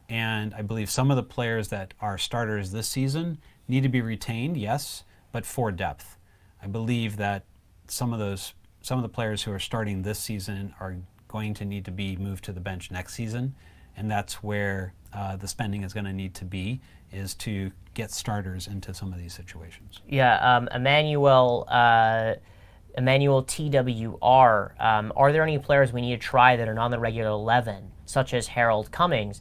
And I believe some of the players that are starters this season need to be retained, yes, but for depth. I believe that some of the players who are starting this season are going to need to be moved to the bench next season, and that's where the spending is going to need to be, is to get starters into some of these situations. Yeah, Emmanuel TWR, are there any players we need to try that are not on the regular 11, such as Harold Cummings?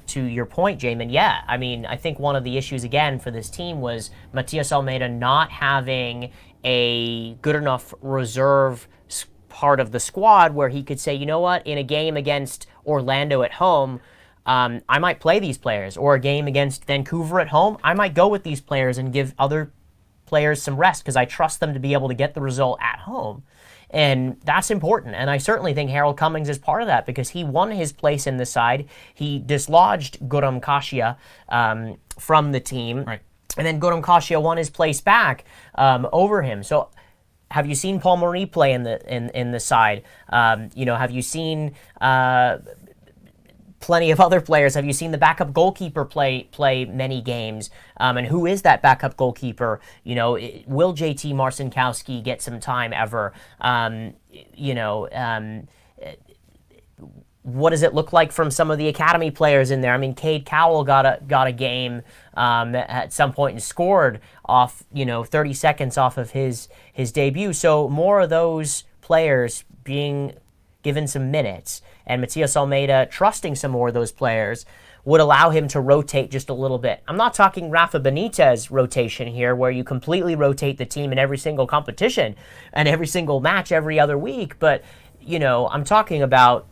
To your point, Jamon, yeah. I mean, I think one of the issues, again, for this team was Matias Almeyda not having a good enough reserve part of the squad where he could say, you know what, in a game against Orlando at home, I might play these players. Or a game against Vancouver at home, I might go with these players and give other players some rest because I trust them to be able to get the result at home. And that's important. And I certainly think Harold Cummings is part of that because he won his place in the side. He dislodged Guram Kasia from the team. Right. And then Guram Kasia won his place back over him. So have you seen Paul Marie play in the side? Have you seen plenty of other players? Have you seen the backup goalkeeper play many games? And who is that backup goalkeeper? Will JT Marcinkowski get some time ever? What does it look like from some of the academy players in there? I mean, Cade Cowell got a game at some point and scored off 30 seconds off of his debut. So more of those players being given some minutes, and Matias Almeyda trusting some more of those players would allow him to rotate just a little bit. I'm not talking Rafa Benitez rotation here, where you completely rotate the team in every single competition and every single match every other week, but I'm talking about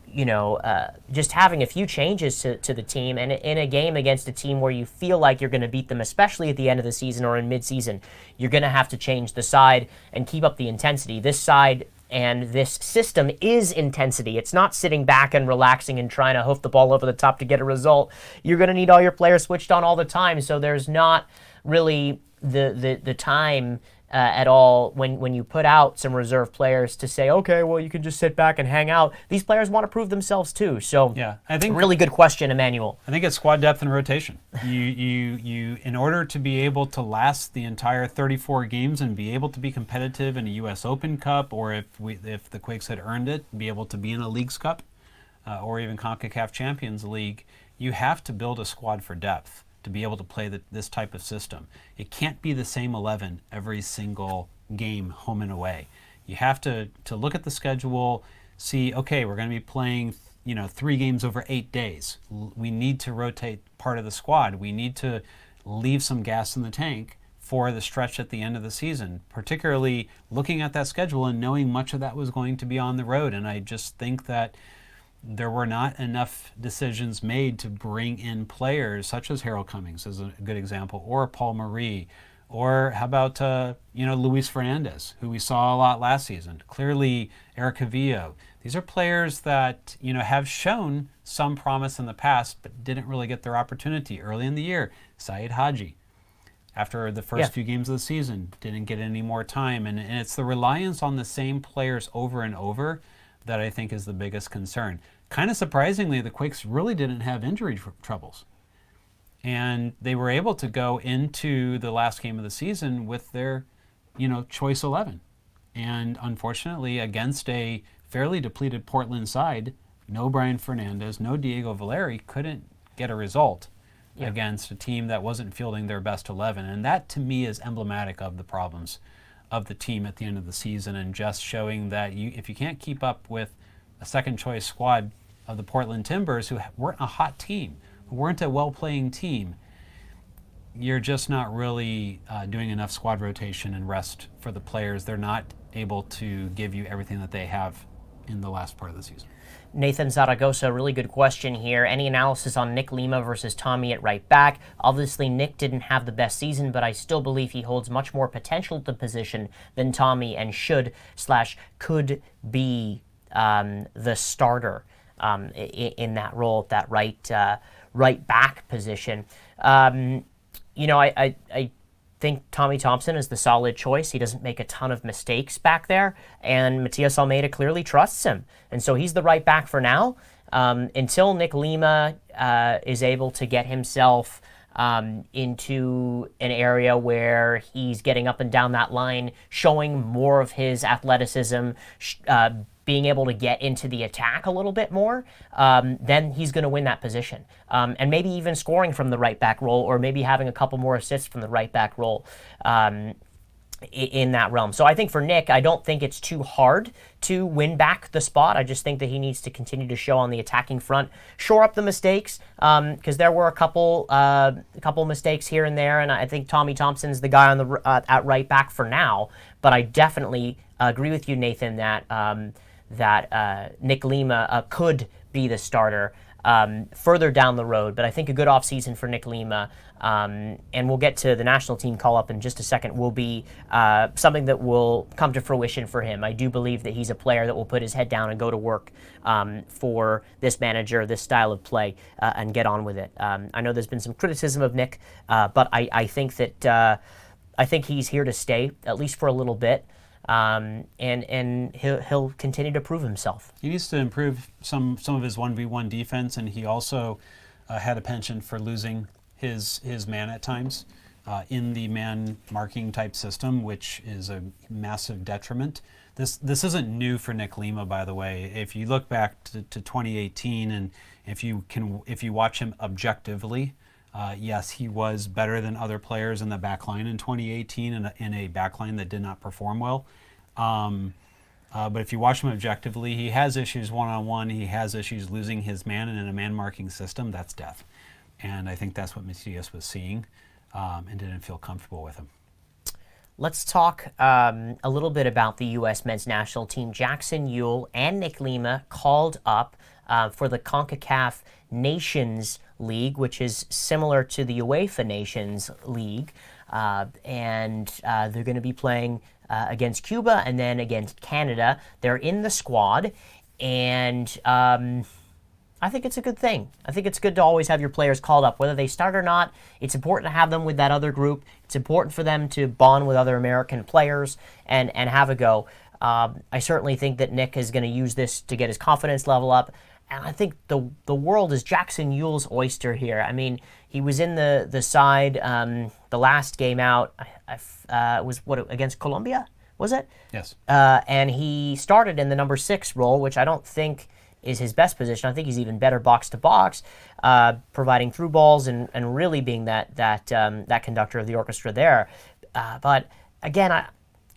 just having a few changes to the team, and in a game against a team where you feel like you're going to beat them, especially at the end of the season or in mid-season, you're going to have to change the side and keep up the intensity. This side and this system is intensity. It's not sitting back and relaxing and trying to hoof the ball over the top to get a result. You're going to need all your players switched on all the time, so there's not really the time at all when you put out some reserve players to say, okay, well, you can just sit back and hang out. These players want to prove themselves too. So yeah, I think really good question, Emmanuel. I think it's squad depth and rotation. You in order to be able to last the entire 34 games and be able to be competitive in a U.S. Open Cup, or if the Quakes had earned it, be able to be in a Leagues Cup or even CONCACAF Champions League, you have to build a squad for depth to be able to play this type of system. It can't be the same 11 every single game, home and away. You have to look at the schedule, see, okay, we're going to be playing 3 games over 8 days. We need to rotate part of the squad. We need to leave some gas in the tank for the stretch at the end of the season, particularly looking at that schedule and knowing much of that was going to be on the road. And I just think that there were not enough decisions made to bring in players such as Harold Cummings as a good example, or Paul Marie, or how about Luis Fernandez, who we saw a lot last season. Clearly, Eric Cavillo. These are players that have shown some promise in the past, but didn't really get their opportunity early in the year. Saeed Haji, after the first few games of the season, didn't get any more time, and it's the reliance on the same players over and over that I think is the biggest concern. Kind of surprisingly, the Quakes really didn't have injury troubles. And they were able to go into the last game of the season with their, choice 11. And unfortunately, against a fairly depleted Portland side, no Brian Fernandez, no Diego Valeri, couldn't get a result against a team that wasn't fielding their best 11. And that, to me, is emblematic of the problems of the team at the end of the season, and just showing that if you can't keep up with a second-choice squad of the Portland Timbers, who weren't a hot team, who weren't a well-playing team, you're just not really doing enough squad rotation and rest for the players. They're not able to give you everything that they have in the last part of the season. Nathan Zaragoza, really good question here. Any analysis on Nick Lima versus Tommy at right back? Obviously, Nick didn't have the best season, but I still believe he holds much more potential at the position than Tommy, and could be the starter in that role at that right back position. I think Tommy Thompson is the solid choice. He doesn't make a ton of mistakes back there, and Matias Almeyda clearly trusts him. And so he's the right back for now, until Nick Lima is able to get himself into an area where he's getting up and down that line, showing more of his athleticism, being able to get into the attack a little bit more, then he's going to win that position. And maybe even scoring from the right back role, or maybe having a couple more assists from the right back role in that realm. So I think for Nick, I don't think it's too hard to win back the spot. I just think that he needs to continue to show on the attacking front, shore up the mistakes, because there were a couple mistakes here and there, and I think Tommy Thompson's the guy on the at right back for now. But I definitely agree with you, Nathan, that Nick Lima could be the starter further down the road. But I think a good offseason for Nick Lima, and we'll get to the national team call-up in just a second, will be something that will come to fruition for him. I do believe that he's a player that will put his head down and go to work for this manager, this style of play, and get on with it. I know there's been some criticism of Nick, but I think that I think he's here to stay, at least for a little bit. And he'll continue to prove himself. He needs to improve some of his 1v1 defense, and he also had a penchant for losing his man at times in the man marking type system, which is a massive detriment. This isn't new for Nick Lima, by the way. If you look back to 2018, and if you watch him objectively, yes, he was better than other players in the backline in 2018, in a backline that did not perform well. But if you watch him objectively, he has issues one-on-one. He has issues losing his man, and in a man-marking system, that's death. And I think that's what Matias was seeing, and didn't feel comfortable with him. Let's talk a little bit about the U.S. men's national team. Jackson Yueill and Nick Lima called up for the CONCACAF Nations League, which is similar to the UEFA Nations League. And they're going to be playing against Cuba and then against Canada. They're in the squad, and I think it's a good thing. I think it's good to always have your players called up, whether they start or not. It's important to have them with that other group. It's important for them to bond with other American players and have a go. I certainly think that Nick is going to use this to get his confidence level up. And I think the world is Jackson Yueill's oyster here. I mean, he was in the side the last game out. Was against Colombia, was it? Yes. And he started in the number 6 role, which I don't think is his best position. I think he's even better box to box, providing through balls and really being that conductor of the orchestra there. But again,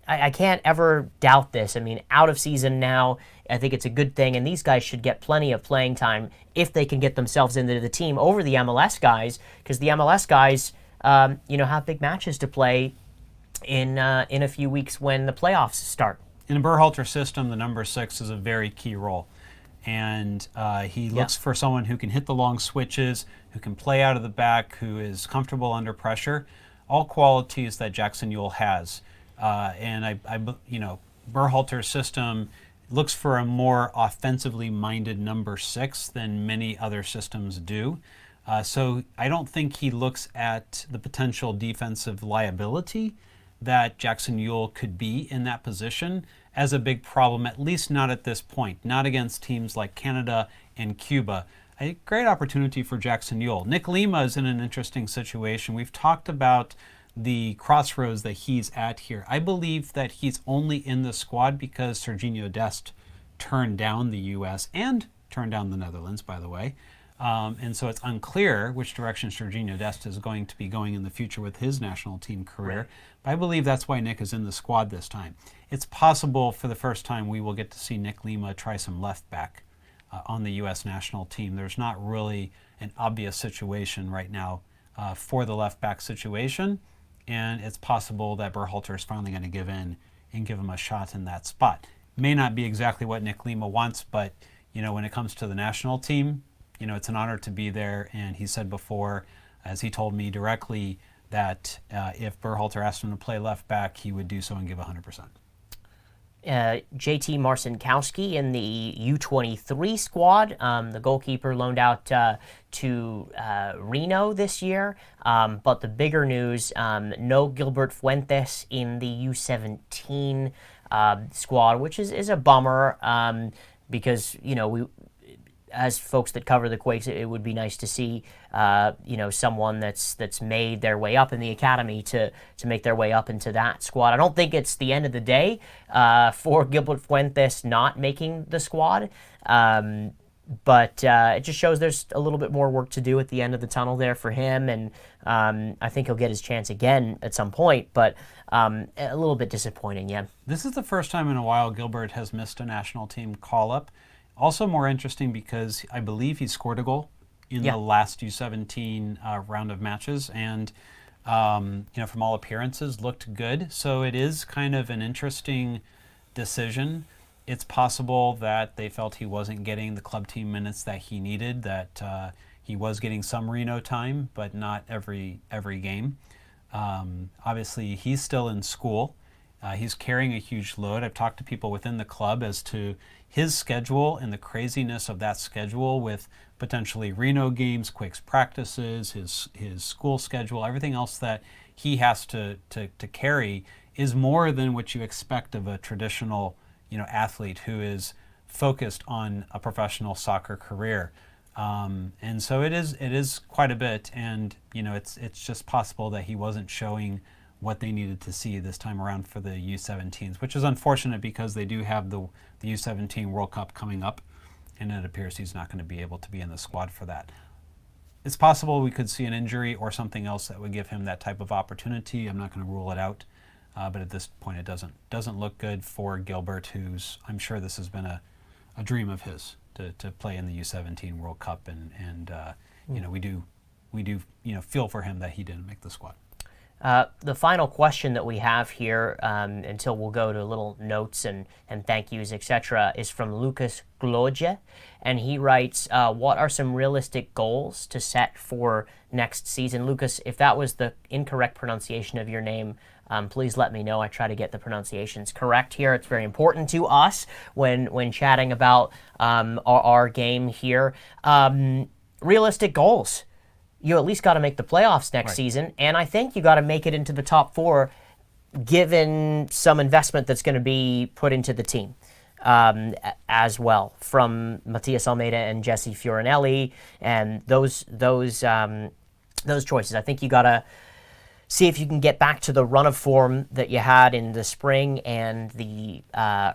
I can't ever doubt this. I mean, out of season now, I think it's a good thing, and these guys should get plenty of playing time if they can get themselves into the team over the MLS guys, because the MLS guys, have big matches to play in a few weeks when the playoffs start. In a Berhalter system, the number 6 is a very key role. And he looks for someone who can hit the long switches, who can play out of the back, who is comfortable under pressure. All qualities that Jackson Yueill has. And Berhalter's system looks for a more offensively minded number 6 than many other systems do. So I don't think he looks at the potential defensive liability that Jackson Yueill could be in that position as a big problem, at least not at this point, not against teams like Canada and Cuba. A great opportunity for Jackson Yueill. Nick Lima is in an interesting situation. We've talked about the crossroads that he's at here. I believe that he's only in the squad because Sergiño Dest turned down the U.S. and turned down the Netherlands, by the way. And so it's unclear which direction Sergiño Dest is going to be going in the future with his national team career. Right. But I believe that's why Nick is in the squad this time. It's possible for the first time we will get to see Nick Lima try some left back on the U.S. national team. There's not really an obvious situation right now for the left back situation. And it's possible that Berhalter is finally going to give in and give him a shot in that spot. May not be exactly what Nick Lima wants, but when it comes to the national team, it's an honor to be there. And he said before, as he told me directly, that if Berhalter asked him to play left back, he would do so and give 100%. JT Marcinkowski in the U23 squad, the goalkeeper loaned out to Reno this year. But the bigger news, no Gilbert Fuentes in the U17 squad, which is a bummer because, we, as folks that cover the Quakes, it would be nice to see, someone that's made their way up in the academy to make their way up into that squad. I don't think it's the end of the day for Gilbert Fuentes not making the squad, but it just shows there's a little bit more work to do at the end of the tunnel there for him, and I think he'll get his chance again at some point, but a little bit disappointing, yeah. This is the first time in a while Gilbert has missed a national team call-up. Also more interesting because I believe he scored a goal in the last U17 round of matches, and from all appearances looked good. So it is kind of an interesting decision. It's possible that they felt he wasn't getting the club team minutes that he needed, that he was getting some Reno time, but not every game. Obviously, he's still in school. He's carrying a huge load. I've talked to people within the club as to his schedule and the craziness of that schedule with potentially Reno games, Quakes practices, his school schedule, everything else that he has to carry is more than what you expect of a traditional athlete who is focused on a professional soccer career. And so it is quite a bit, and it's just possible that he wasn't showing what they needed to see this time around for the U17s, which is unfortunate because they do have the U17 World Cup coming up, and it appears he's not going to be able to be in the squad for that. It's possible we could see an injury or something else that would give him that type of opportunity. I'm not going to rule it out, but at this point it doesn't look good for Gilbert, who's, I'm sure this has been a dream of his to play in the U17 World Cup, and we do feel for him that he didn't make the squad. The final question that we have here, until we'll go to little notes and thank yous, etc., is from Lucas Gloje, and he writes, what are some realistic goals to set for next season? Lucas, if that was the incorrect pronunciation of your name, please let me know. I try to get the pronunciations correct here. It's very important to us when chatting about our game here. Realistic goals. You at least got to make the playoffs next season, and I think you got to make it into the top 4 given some investment that's going to be put into the team as well from Matias Almeyda and Jesse Fiorinelli and those choices. I think you got to see if you can get back to the run of form that you had in the spring and the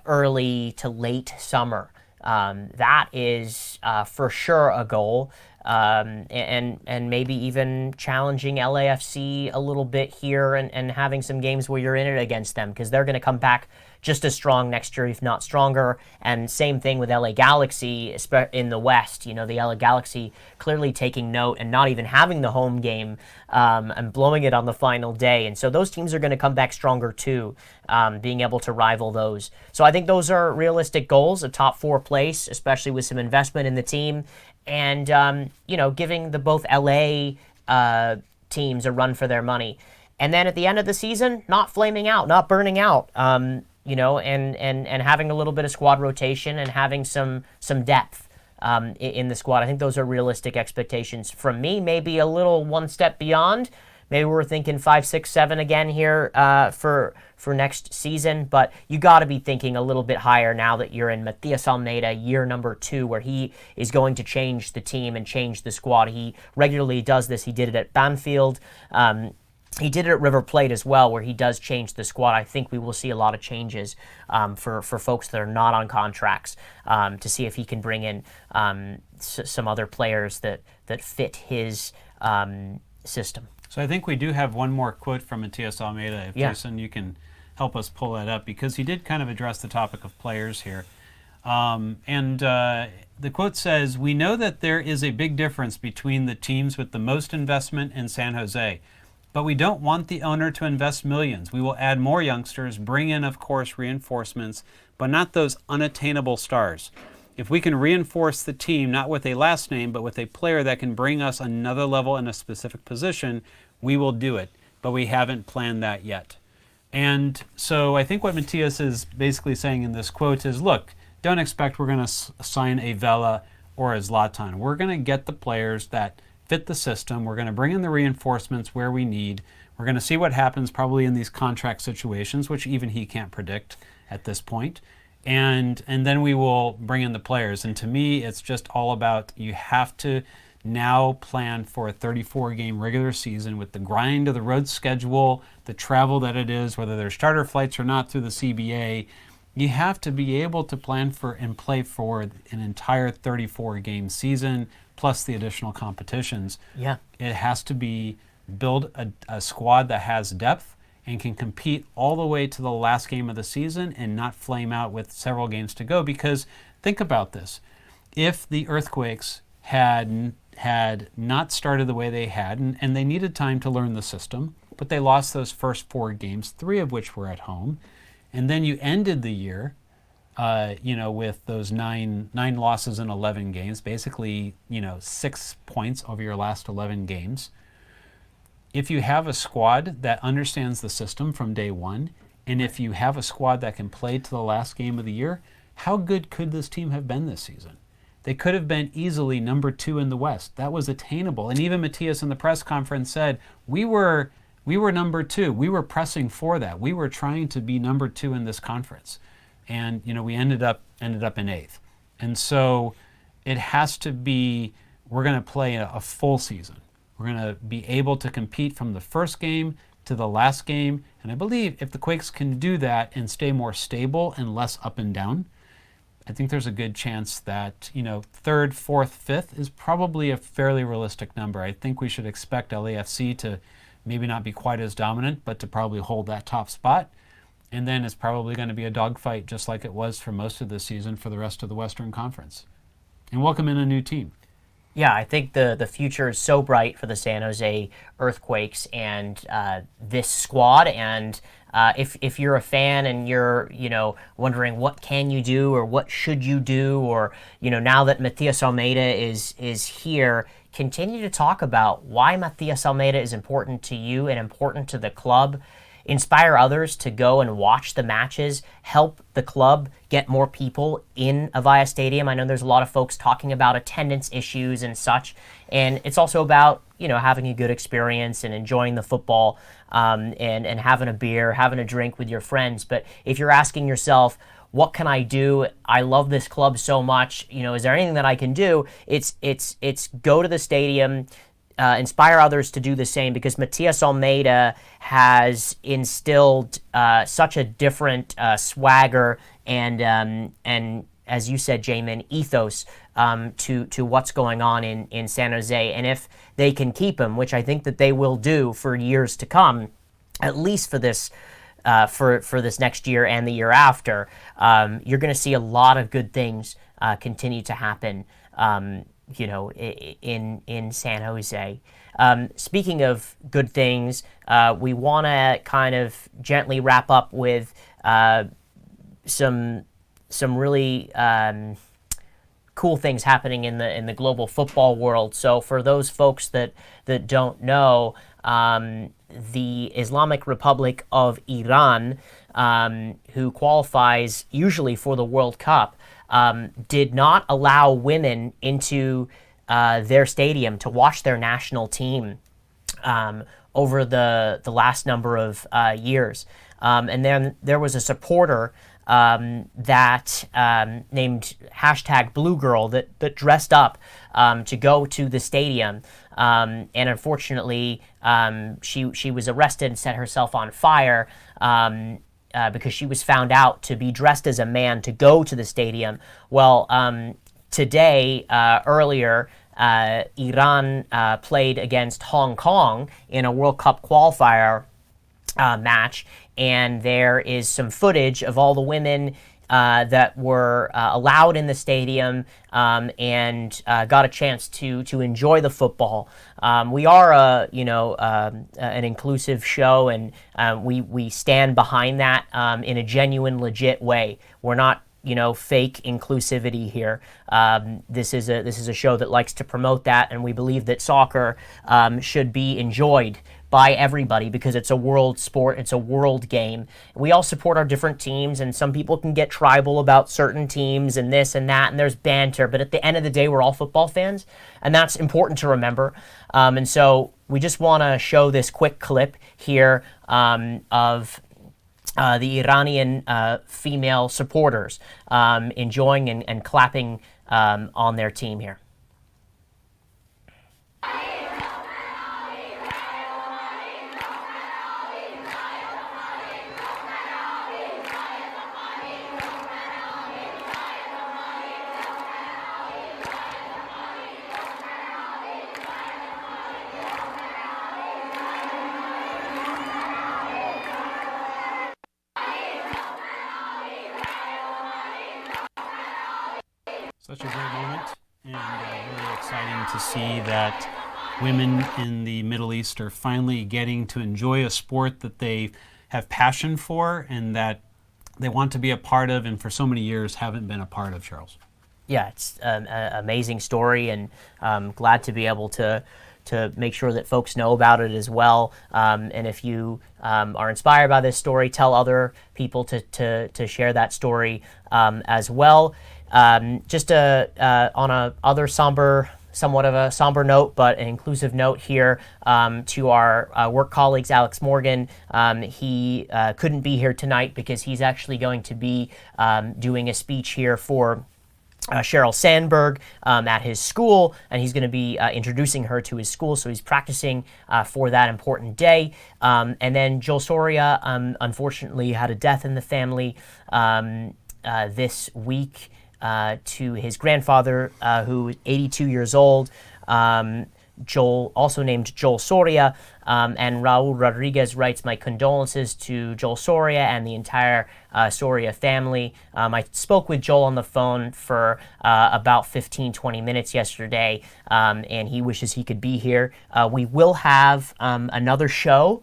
early to late summer. That is for sure a goal. And maybe even challenging LAFC a little bit here and having some games where you're in it against them, because they're going to come back just as strong next year, if not stronger. And same thing with LA Galaxy in the West. The LA Galaxy clearly taking note and not even having the home game and blowing it on the final day. And so those teams are going to come back stronger too, being able to rival those. So I think those are realistic goals, a top 4 place, especially with some investment in the team. And, giving the both LA teams a run for their money. And then at the end of the season, not flaming out, not burning out, and having a little bit of squad rotation and having some depth in the squad. I think those are realistic expectations from me. Maybe a little one step beyond. Maybe we're thinking 5, 6, 7 again here for next season. But you got to be thinking a little bit higher now that you're in Matias Almeyda, year number 2, where he is going to change the team and change the squad. He regularly does this. He did it at Banfield. He did it at River Plate as well, where he does change the squad. I think we will see a lot of changes for folks that are not on contracts to see if he can bring in some other players that fit his system. So I think we do have one more quote from Matias Almeyda. If Jason, you can help us pull that up, because he did kind of address the topic of players here. The quote says, "We know that there is a big difference between the teams with the most investment in San Jose. But we don't want the owner to invest millions. We will add more youngsters, bring in, of course, reinforcements, but not those unattainable stars. If we can reinforce the team, not with a last name, but with a player that can bring us another level in a specific position, we will do it. But we haven't planned that yet." And so I think what Matias is basically saying in this quote is, look, don't expect we're going to sign a Vela or a Zlatan. We're going to get the players that fit the system. We're going to bring in the reinforcements where we need. We're going to see what happens probably in these contract situations, which even he can't predict at this point. And then we will bring in the players. And to me, it's just all about, you have to now plan for a 34-game regular season with the grind of the road schedule, the travel that it is, whether there's charter flights or not through the CBA. You have to be able to plan for and play for an entire 34-game season, plus the additional competitions. Yeah. It has to be build a squad that has depth and can compete all the way to the last game of the season and not flame out with several games to go. Because think about this. If the Earthquakes had not started the way they had, and they needed time to learn the system, but they lost those first 4 games, 3 of which were at home, and then you ended the year with those nine losses in 11 games, basically, 6 points over your last 11 games. If you have a squad that understands the system from day one, and if you have a squad that can play to the last game of the year, how good could this team have been this season? They could have been easily number 2 in the West. That was attainable. And even Matias in the press conference said, we were number 2. We were pressing for that. We were trying to be number 2 in this conference. And we ended up in 8th. And so it has to be, we're going to play a full season. We're going to be able to compete from the first game to the last game. And I believe if the Quakes can do that and stay more stable and less up and down, I think there's a good chance that, 3rd, 4th, 5th is probably a fairly realistic number. I think we should expect LAFC to maybe not be quite as dominant, but to probably hold that top spot. And then it's probably going to be a dogfight, just like it was for most of the season for the rest of the Western Conference. And welcome in a new team. Yeah, I think the future is so bright for the San Jose Earthquakes and this squad. And if you're a fan and you're wondering what can you do or what should you do, or now that Matias Almeyda is here, continue to talk about why Matias Almeyda is important to you and important to the club. Inspire others to go and watch the matches, help the club get more people in Avaya Stadium. I know there's a lot of folks talking about attendance issues and such, and it's also about having a good experience and enjoying the football and having a beer, having a drink with your friends. But if you're asking yourself, what can I do? I love this club so much. Is there anything that I can do? It's go to the stadium. Inspire others to do the same, because Matias Almeyda has instilled such a different swagger and as you said, Jamon, ethos to what's going on in San Jose. And if they can keep him, which I think that they will do for years to come, at least for this for this next year and the year after, you're going to see a lot of good things continue to happen, in San Jose. Speaking of good things, we want to kind of gently wrap up with some really cool things happening in the global football world. So for those folks that don't know, the Islamic Republic of Iran, who qualifies usually for the World Cup, did not allow women into their stadium to watch their national team over the last number of years. And then there was a supporter that named #BlueGirl that dressed up to go to the stadium, and unfortunately she was arrested and set herself on fire because she was found out to be dressed as a man to go to the stadium. Well, today, earlier, Iran played against Hong Kong in a World Cup qualifier match, and there is some footage of all the women that were allowed in the stadium and got a chance to enjoy the football. We are an inclusive show, and we stand behind that in a genuine, legit way. We're not fake inclusivity here. This is a show that likes to promote that, and we believe that soccer should be enjoyed by everybody because it's a world sport, it's a world game. We all support our different teams, and some people can get tribal about certain teams and this and that, and there's banter, but at the end of the day, we're all football fans, and that's important to remember. And so we just want to show this quick clip here of the Iranian female supporters enjoying and clapping on their team here. Such a great moment, and really exciting to see that women in the Middle East are finally getting to enjoy a sport that they have passion for and that they want to be a part of, and for so many years haven't been a part of, Charles. Yeah, it's an amazing story, and I'm glad to be able to make sure that folks know about it as well. And if you are inspired by this story, tell other people to share that story as well. Just on a other somewhat of a somber note, but an inclusive note here to our work colleagues, Alex Morgan. He couldn't be here tonight because he's actually going to be doing a speech here for Sheryl Sandberg at his school, and he's going to be introducing her to his school, so he's practicing for that important day. And then Joel Soria, unfortunately, had a death in the family this week. To his grandfather, who is 82 years old. Joel, also named Joel Soria, and Raul Rodriguez writes, "My condolences to Joel Soria and the entire Soria family." I spoke with Joel on the phone for about 15-20 minutes yesterday, and he wishes he could be here. We will have another show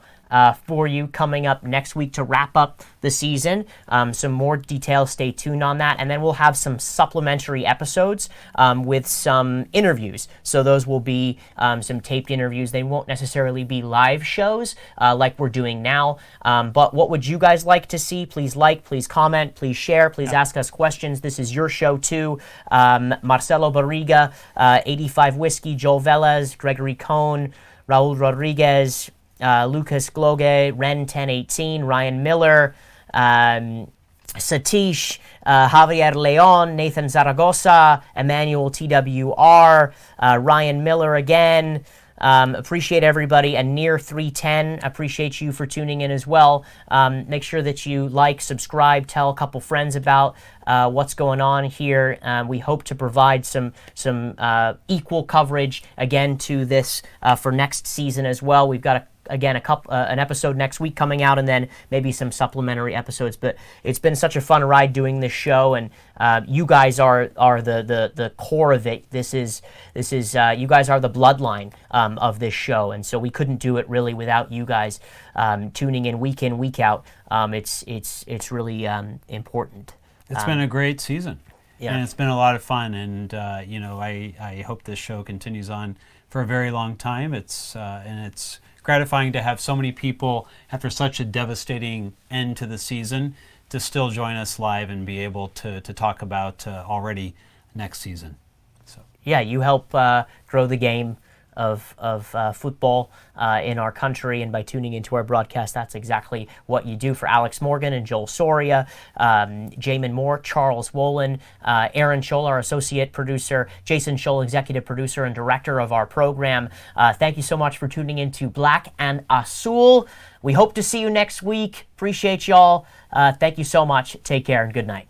for you coming up next week to wrap up the season. Some more details, stay tuned on that. And then we'll have some supplementary episodes with some interviews. So those will be some taped interviews. They won't necessarily be live shows like we're doing now. But what would you guys like to see? Please like, please comment, please share, please ask us questions. This is your show too. Marcelo Barriga, 85 Whiskey, Joel Velez, Gregory Cohn, Raul Rodriguez, Lucas Gloge, Ren 1018, Ryan Miller, Satish, Javier Leon, Nathan Zaragoza, Emmanuel TWR, Ryan Miller again. Appreciate everybody. And Near 310, appreciate you for tuning in as well. Make sure that you like, subscribe, tell a couple friends about what's going on here. We hope to provide some equal coverage again to this for next season as well. We've got a again, an episode next week coming out, and then maybe some supplementary episodes. But it's been such a fun ride doing this show, and you guys are the core of it. This is you guys are the bloodline of this show, and so we couldn't do it really without you guys tuning in, week out. It's really important. It's been a great season. Yeah. And it's been a lot of fun, and I hope this show continues on for a very long time. It's gratifying to have so many people, after such a devastating end to the season, to still join us live and be able to talk about already next season. So yeah, you help grow the game of football in our country, and by tuning into our broadcast, that's exactly what you do. For Alex Morgan and Joel Soria, Jamon Moore, Charles Wollin, Aaron Sholl, our associate producer, Jason Sholl, executive producer and director of our program. Thank you so much for tuning into Black and Azul. We hope to see you next week. Appreciate y'all. Thank you so much. Take care and good night.